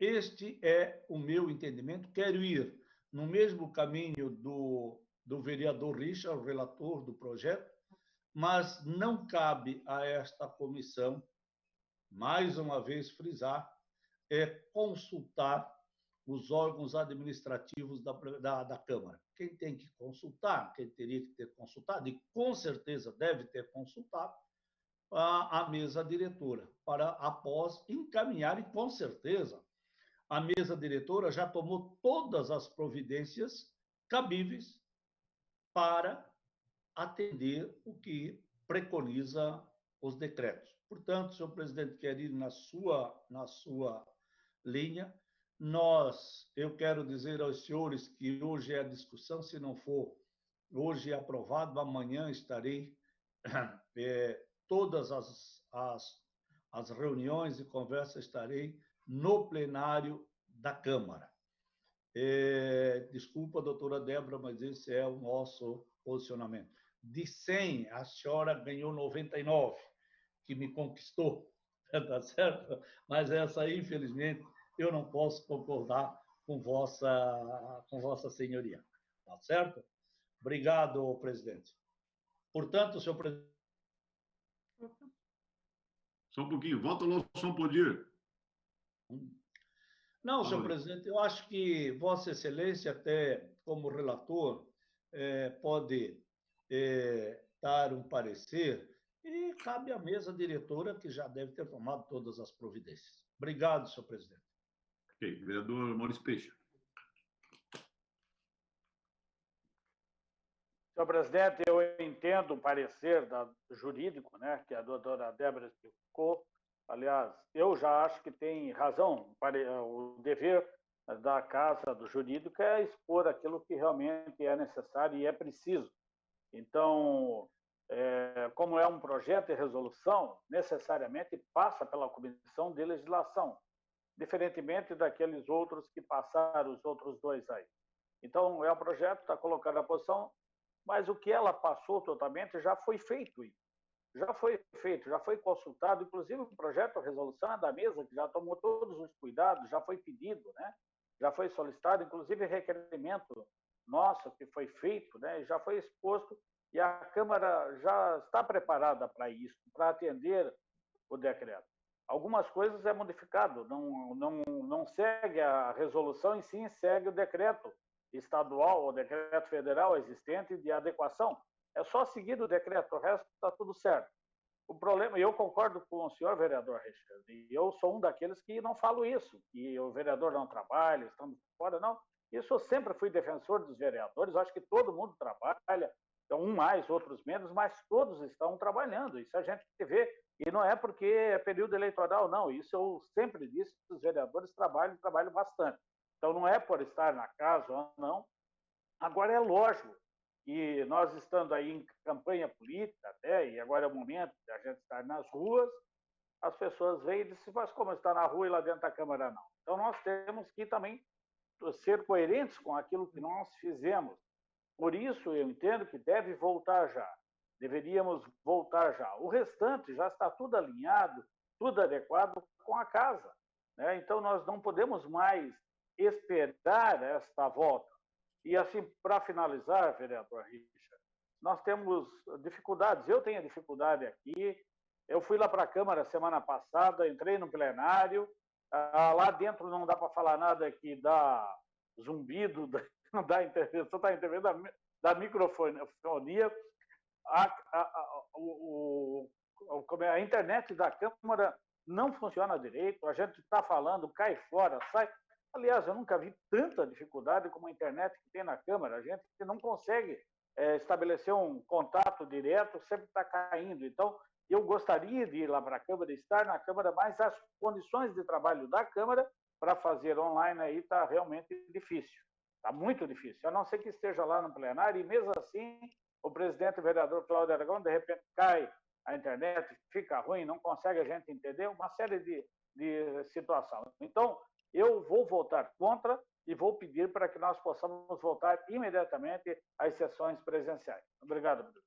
Este é o meu entendimento. Quero ir no mesmo caminho do vereador Richard, o relator do projeto, mas não cabe a esta comissão, mais uma vez frisar, consultar os órgãos administrativos da Câmara. Quem tem que consultar, quem teria que ter consultado, e com certeza deve ter consultado, a mesa diretora, para após encaminhar, e com certeza a mesa diretora já tomou todas as providências cabíveis para atender o que preconiza os decretos. Portanto, senhor presidente, quero ir na sua linha. Eu quero dizer aos senhores que hoje é a discussão, se não for hoje aprovado, amanhã estarei todas as reuniões e conversas estarei no plenário da Câmara. Desculpa, doutora Débora, mas esse é o nosso posicionamento. De 100, a senhora ganhou 99, que me conquistou, tá certo? Mas essa, infelizmente, eu não posso concordar com vossa senhoria, tá certo? Obrigado, presidente. Portanto, senhor presidente... Só um pouquinho, volta lá, só poder. Não, senhor presidente, eu acho que Vossa Excelência, até como relator, pode dar um parecer e cabe à mesa diretora, que já deve ter tomado todas as providências. Obrigado, senhor presidente. Ok, vereador Maurício Peixe. Senhor presidente, eu entendo o parecer jurídico, né, que a doutora Débora explicou. Aliás, eu já acho que tem razão. O dever da Casa do Jurídico é expor aquilo que realmente é necessário e é preciso. Então, como é um projeto de resolução, necessariamente passa pela Comissão de Legislação, diferentemente daqueles outros que passaram, os outros dois aí. Então, é um projeto, está colocado à posição, mas o que ela passou totalmente já foi feito. Já foi consultado, inclusive o projeto de resolução é da mesa, que já tomou todos os cuidados, já foi pedido, né? Já foi solicitado, inclusive requerimento nosso que foi feito, né? Já foi exposto, e a Câmara já está preparada para isso, para atender o decreto. Algumas coisas é modificado, não segue a resolução, em si segue o decreto estadual ou decreto federal existente de adequação. É só seguir o decreto, o resto está tudo certo. O problema, eu concordo com o senhor vereador Richard, e eu sou um daqueles que não falo isso, que o vereador não trabalha, estamos fora, não. Isso eu sempre fui defensor dos vereadores, acho que todo mundo trabalha, então, um mais, outros menos, mas todos estão trabalhando, isso a gente vê, e não é porque é período eleitoral, não, isso eu sempre disse que os vereadores trabalham bastante. Então, não é por estar na casa ou não. Agora, é lógico que nós estando aí em campanha política até, e agora é o momento de a gente estar nas ruas, as pessoas veem e dizem, mas como está na rua e lá dentro da Câmara não? Então, nós temos que também ser coerentes com aquilo que nós fizemos. Por isso, eu entendo que deve voltar já. Deveríamos voltar já. O restante já está tudo alinhado, tudo adequado com a casa, né? Então, nós não podemos mais esperar esta volta. E assim, para finalizar, vereador Richard, nós temos dificuldades. Eu tenho dificuldade aqui. Eu fui lá para a Câmara semana passada, entrei no plenário. Lá dentro não dá para falar nada que dá zumbido, não dá intervenção, está intervendo da microfonia. O a internet da Câmara não funciona direito, a gente está falando, cai fora, sai. Aliás, eu nunca vi tanta dificuldade como a internet que tem na Câmara. A gente não consegue estabelecer um contato direto, sempre está caindo. Então, eu gostaria de ir lá para a Câmara, estar na Câmara, mas as condições de trabalho da Câmara para fazer online aí está realmente difícil. Está muito difícil, a não ser que esteja lá no plenário, e mesmo assim, o presidente, o vereador Cláudio Aragão, de repente cai a internet, fica ruim, não consegue a gente entender, uma série de situações. Então, eu vou votar contra e vou pedir para que nós possamos voltar imediatamente às sessões presenciais. Obrigado, Bruno.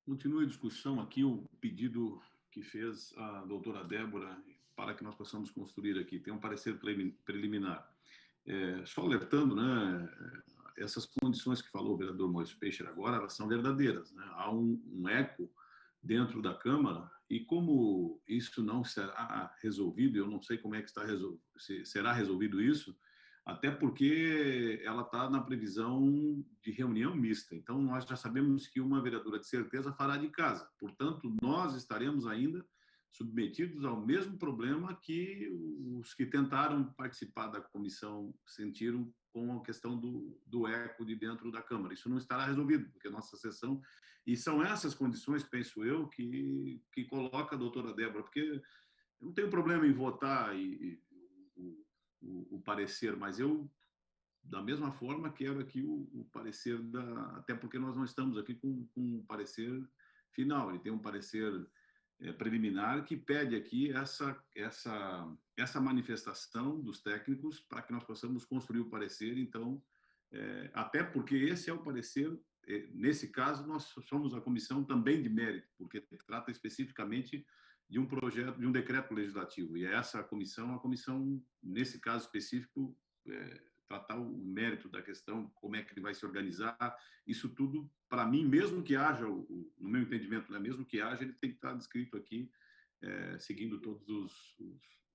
Continua a discussão aqui, o pedido que fez a doutora Débora para que nós possamos construir aqui. Tem um parecer preliminar. Só alertando, né, essas condições que falou o vereador Maurício Peixer agora, elas são verdadeiras, né? Há um eco dentro da Câmara, e como isso não será resolvido, eu não sei como é que será resolvido isso, até porque ela está na previsão de reunião mista. Então, nós já sabemos que uma vereadora de certeza fará de casa. Portanto, nós estaremos ainda submetidos ao mesmo problema que os que tentaram participar da comissão sentiram com a questão do eco de dentro da Câmara. Isso não estará resolvido, porque a nossa sessão... E são essas condições, penso eu, que coloca a doutora Débora, porque eu não tenho problema em votar o parecer, mas eu, da mesma forma, quero aqui o parecer até porque nós não estamos aqui com um parecer final, ele tem um parecer preliminar que pede aqui essa manifestação dos técnicos para que nós possamos construir o parecer. Então, até porque esse é o parecer, nesse caso, nós somos a comissão também de mérito, porque trata especificamente de um projeto, de um decreto legislativo, e essa comissão, a comissão, nesse caso específico, tratar o mérito da questão, como é que ele vai se organizar, isso tudo, para mim, mesmo que haja, no meu entendimento, né, mesmo que haja, ele tem que estar descrito aqui, seguindo todas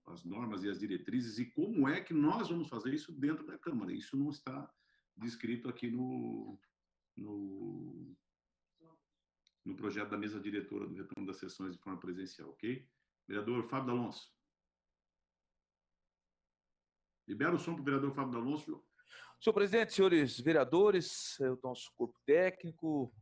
as normas e as diretrizes, e como é que nós vamos fazer isso dentro da Câmara. Isso não está descrito aqui no projeto da mesa diretora do retorno das sessões de forma presencial, ok? Vereador Fábio D'Alonso. Libera o som para o vereador Fábio D'Alonso. Senhor presidente, senhores vereadores, o nosso corpo técnico,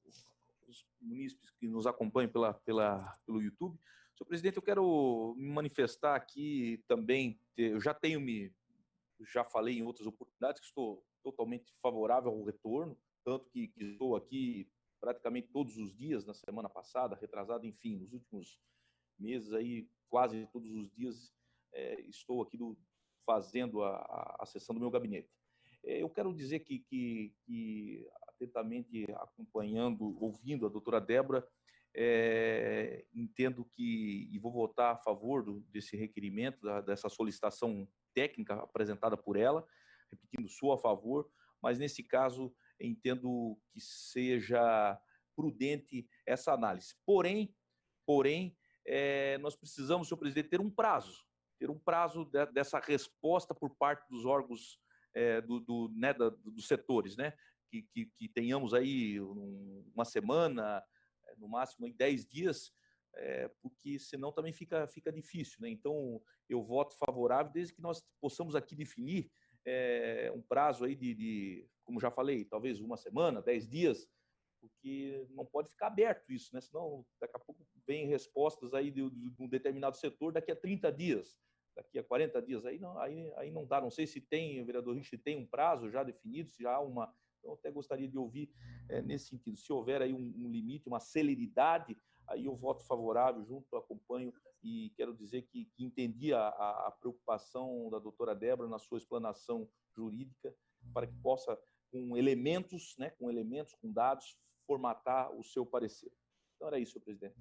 os munícipes que nos acompanham pelo YouTube. Senhor presidente, eu quero me manifestar aqui também, eu já falei em outras oportunidades que estou totalmente favorável ao retorno, tanto que estou aqui praticamente todos os dias, na semana passada, retrasada, enfim, nos últimos meses aí, quase todos os dias, estou aqui fazendo a sessão do meu gabinete. Eu quero dizer que atentamente acompanhando, ouvindo a doutora Débora, entendo e vou votar a favor desse requerimento, dessa solicitação técnica apresentada por ela, repetindo, sou a favor, mas nesse caso entendo que seja prudente essa análise. Porém, nós precisamos, senhor presidente, ter um prazo dessa resposta por parte dos órgãos dos setores, né? Que tenhamos aí uma semana, no máximo aí 10 dias, porque senão também fica difícil, né? Então, eu voto favorável desde que nós possamos aqui definir um prazo aí como já falei, talvez uma semana, 10 dias, porque não pode ficar aberto isso, né? Senão daqui a pouco vem respostas aí de um determinado setor daqui a 30 dias, daqui a 40 dias, aí não dá. Não sei se tem, vereador Richard, tem um prazo já definido, se já há uma... Eu até gostaria de ouvir nesse sentido. Se houver aí um limite, uma celeridade, aí eu voto favorável, junto, acompanho, e quero dizer que entendi a preocupação da doutora Débora na sua explanação jurídica, para que possa, com elementos, com dados, formatar o seu parecer. Então, era isso, senhor presidente.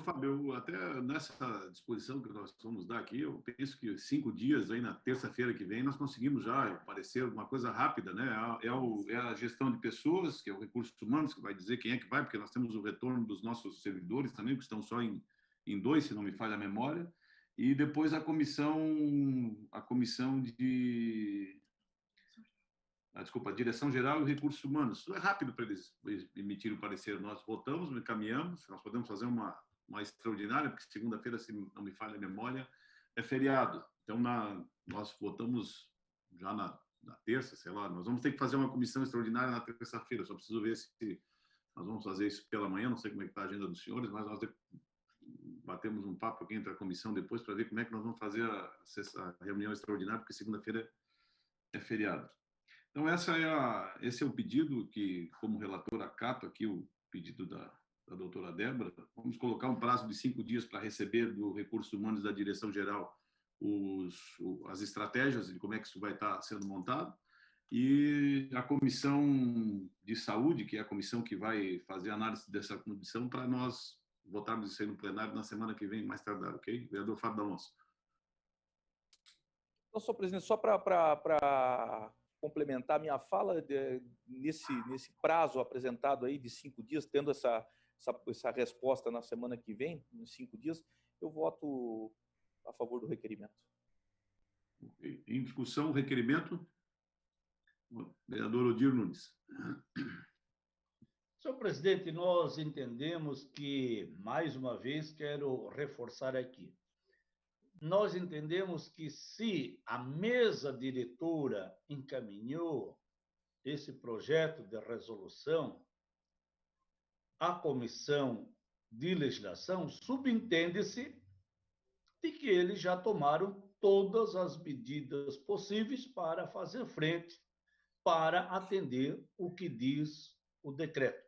Fábio, até nessa disposição que nós vamos dar aqui, eu penso que 5 dias, aí na terça-feira que vem, nós conseguimos já parecer uma coisa rápida, né? É a gestão de pessoas, que é o recursos humanos, que vai dizer quem é que vai, porque nós temos o retorno dos nossos servidores também, que estão só em 2, se não me falha a memória, e depois a comissão desculpa, a Direção-Geral e Recursos Humanos. Isso é rápido para eles emitirem o parecer. Nós votamos, encaminhamos, nós podemos fazer uma extraordinária, porque segunda-feira, se não me falha a memória, é feriado. Então, nós votamos já na terça, sei lá. Nós vamos ter que fazer uma comissão extraordinária na terça-feira. Só preciso ver se nós vamos fazer isso pela manhã. Não sei como é que está a agenda dos senhores, mas nós batemos um papo aqui entre a comissão depois para ver como é que nós vamos fazer essa reunião extraordinária, porque segunda-feira é feriado. Então, esse é o pedido que, como relator, acato aqui o pedido da doutora Débora. Vamos colocar um prazo de 5 dias para receber do Recursos Humanos da Direção-Geral as estratégias de como é que isso vai estar sendo montado. E a Comissão de Saúde, que é a comissão que vai fazer a análise dessa comissão, para nós votarmos isso aí no plenário na semana que vem, mais tardar, ok? Vereador Fábio D'Alonso. Então, senhor presidente, só para complementar minha fala, nesse prazo apresentado aí de 5 dias, tendo essa resposta na semana que vem, em 5 dias, eu voto a favor do requerimento. Okay. Em discussão, o requerimento. Vereador Odir Nunes. Senhor presidente, nós entendemos que, mais uma vez, quero reforçar aqui, nós entendemos que se a mesa diretora encaminhou esse projeto de resolução à comissão de legislação, subentende-se de que eles já tomaram todas as medidas possíveis para fazer frente, para atender o que diz o decreto.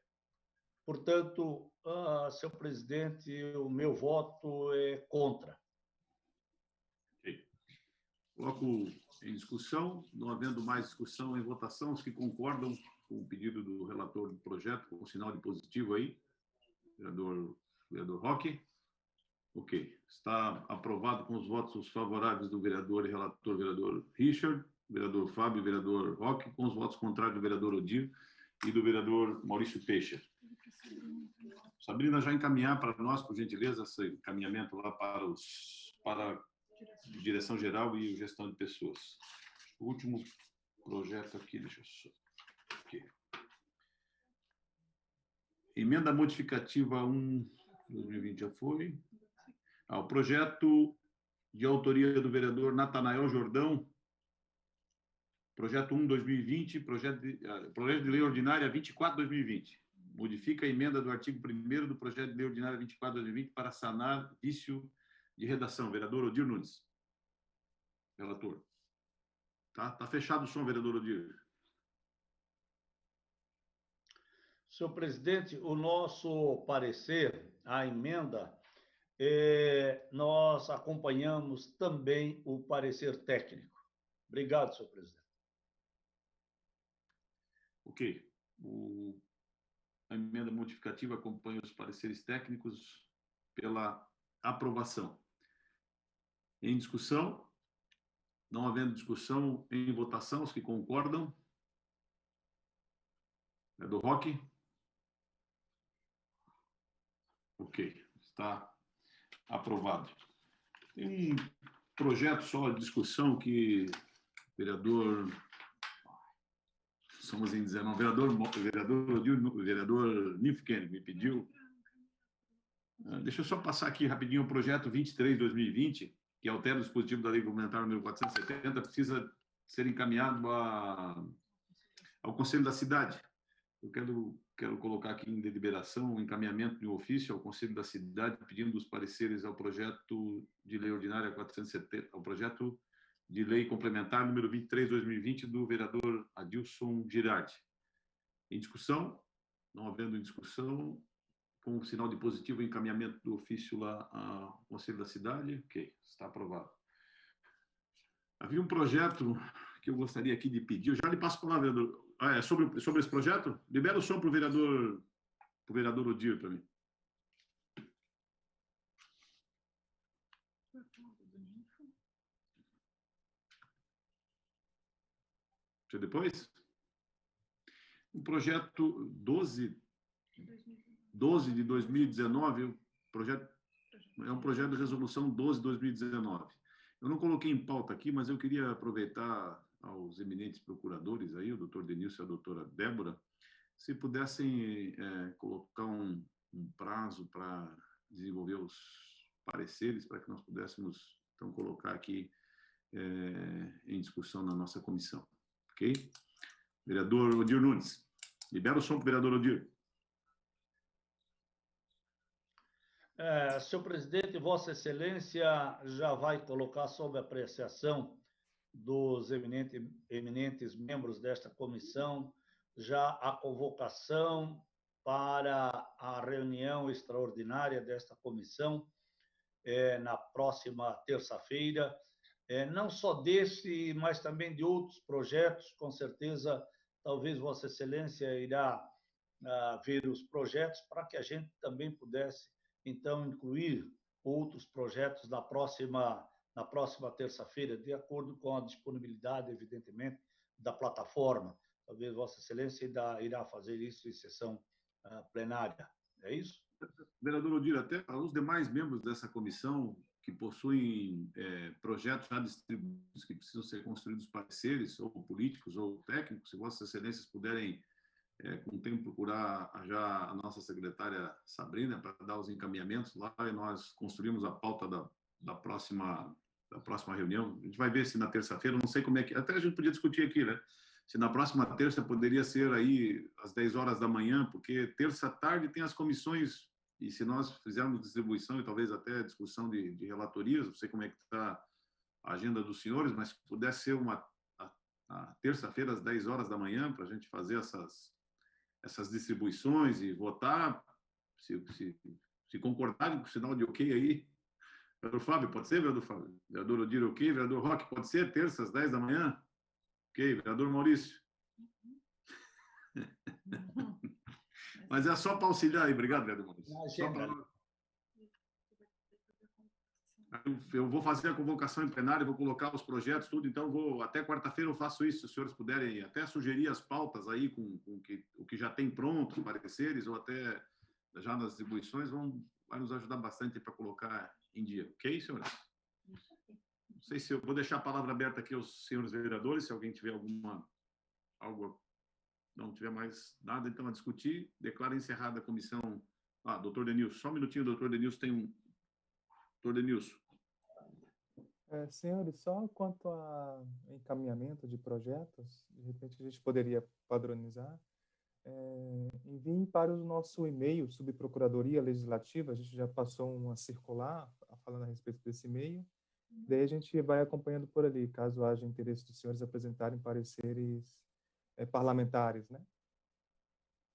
Portanto, senhor presidente, o meu voto é contra. Okay. Coloco em discussão, não havendo mais discussão, em votação, os que concordam com o pedido do relator do projeto, com o sinal de positivo aí, vereador Roque. Ok. Está aprovado com os votos favoráveis do vereador e relator, vereador Richard, vereador Fábio e vereador Roque, com os votos contrários do vereador Odir e do vereador Maurício Peixe. Sabrina, já encaminhar para nós, por gentileza, esse encaminhamento lá para a Direção-Geral e Gestão de Pessoas. O último projeto aqui, deixa eu só... Aqui. Emenda modificativa 1, 2020 já foi. O projeto de autoria do vereador Natanael Jordão, projeto 1, 2020, projeto de lei ordinária 24, 2020. Modifica a emenda do artigo 1º do projeto de lei ordinária 24, 2020 para sanar vício de redação. Vereador Odir Nunes. Relator. Tá fechado o som, vereador Odir. Senhor presidente, o nosso parecer, a emenda, nós acompanhamos também o parecer técnico. Obrigado, senhor presidente. Ok. A emenda modificativa acompanha os pareceres técnicos pela aprovação. Em discussão, não havendo discussão, em votação, os que concordam. É do Roque? Ok, está aprovado. Tem um projeto só de discussão que o vereador... Somos em 19. O vereador Nifken me pediu. Deixa eu só passar aqui rapidinho o projeto 23/2020, que altera o dispositivo da Lei Complementar número 470, precisa ser encaminhado ao Conselho da Cidade. Eu quero colocar aqui em deliberação o encaminhamento de um ofício ao Conselho da Cidade, pedindo os pareceres ao projeto de lei ordinária 470, ao projeto de lei complementar número 23/2020 do vereador Adilson Girardi. Em discussão? Não havendo discussão, com o sinal de positivo, encaminhamento do ofício lá ao Conselho da Cidade. Ok, está aprovado. Havia um projeto que eu gostaria aqui de pedir. Eu já lhe passo a palavra, vereador. Sobre esse projeto? Libera o som para o vereador Odir para mim. Depois? O projeto 12 de 2019, é um projeto de resolução 12 de 2019. Eu não coloquei em pauta aqui, mas eu queria aproveitar aos eminentes procuradores aí, o doutor Denilson e a doutora Débora, se pudessem colocar um prazo para desenvolver os pareceres, para que nós pudéssemos, então, colocar aqui em discussão na nossa comissão. Ok? Vereador Odir Nunes. Libera o som para o vereador Odir. Senhor presidente, Vossa Excelência já vai colocar sob apreciação dos eminentes membros desta comissão já a convocação para a reunião extraordinária desta comissão na próxima terça-feira, não só desse, mas também de outros projetos. Com certeza, talvez Vossa Excelência irá ver os projetos para que a gente também pudesse, então, incluir outros projetos na próxima terça-feira, de acordo com a disponibilidade, evidentemente, da plataforma. Talvez Vossa Excelência irá fazer isso em sessão plenária. É isso? Vereador Odir, até os demais membros dessa comissão que possuem projetos já distribuídos, que precisam ser construídos pareceres, ou políticos ou técnicos, se Vossas Excelências puderem, com o tempo, procurar já a nossa secretária Sabrina para dar os encaminhamentos lá, e nós construímos a pauta da próxima reunião. A gente vai ver se na terça-feira, não sei como é que... Até a gente podia discutir aqui, né? Se na próxima terça poderia ser aí às 10 horas da manhã, porque terça-tarde tem as comissões, e se nós fizermos distribuição e talvez até discussão de relatorias, não sei como é que está a agenda dos senhores, mas se pudesse ser a terça-feira às 10 horas da manhã, para a gente fazer essas distribuições e votar, se concordarem com o sinal de ok aí. Vereador Fábio, pode ser, vereador Fábio? Vereador Odir, ok. Vereador Roque, pode ser terça às 10 da manhã? Ok. Vereador Maurício? Mas é só para auxiliar aí. Obrigado, vereador Maurício. Eu vou fazer a convocação em plenário, vou colocar os projetos, tudo, então até quarta-feira eu faço isso, se os senhores puderem até sugerir as pautas aí com o que já tem pronto, pareceres, ou até já nas distribuições, vai nos ajudar bastante para colocar em dia. Ok, senhores? Não sei se eu vou deixar a palavra aberta aqui aos senhores vereadores, se alguém tiver algo, não tiver mais nada, então a discutir, declaro encerrada a comissão. Doutor Denilson, só um minutinho, doutor Denilson tem um... Doutor Denilson. Senhores, só quanto a encaminhamento de projetos, de repente a gente poderia padronizar, enviem para o nosso e-mail, Subprocuradoria Legislativa, a gente já passou uma circular falando a respeito desse e-mail, daí a gente vai acompanhando por ali, caso haja interesse dos senhores apresentarem pareceres parlamentares, né?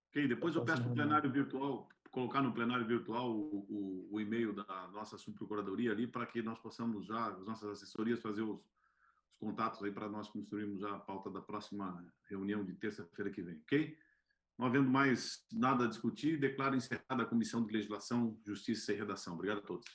Ok, depois eu peço para o plenário virtual, colocar no plenário virtual o e-mail da nossa subprocuradoria ali, para que nós possamos já, as nossas assessorias, fazer os contatos aí para nós construirmos já a pauta da próxima reunião de terça-feira que vem, ok? Não havendo mais nada a discutir, declaro encerrada a Comissão de Legislação, Justiça e Redação. Obrigado a todos.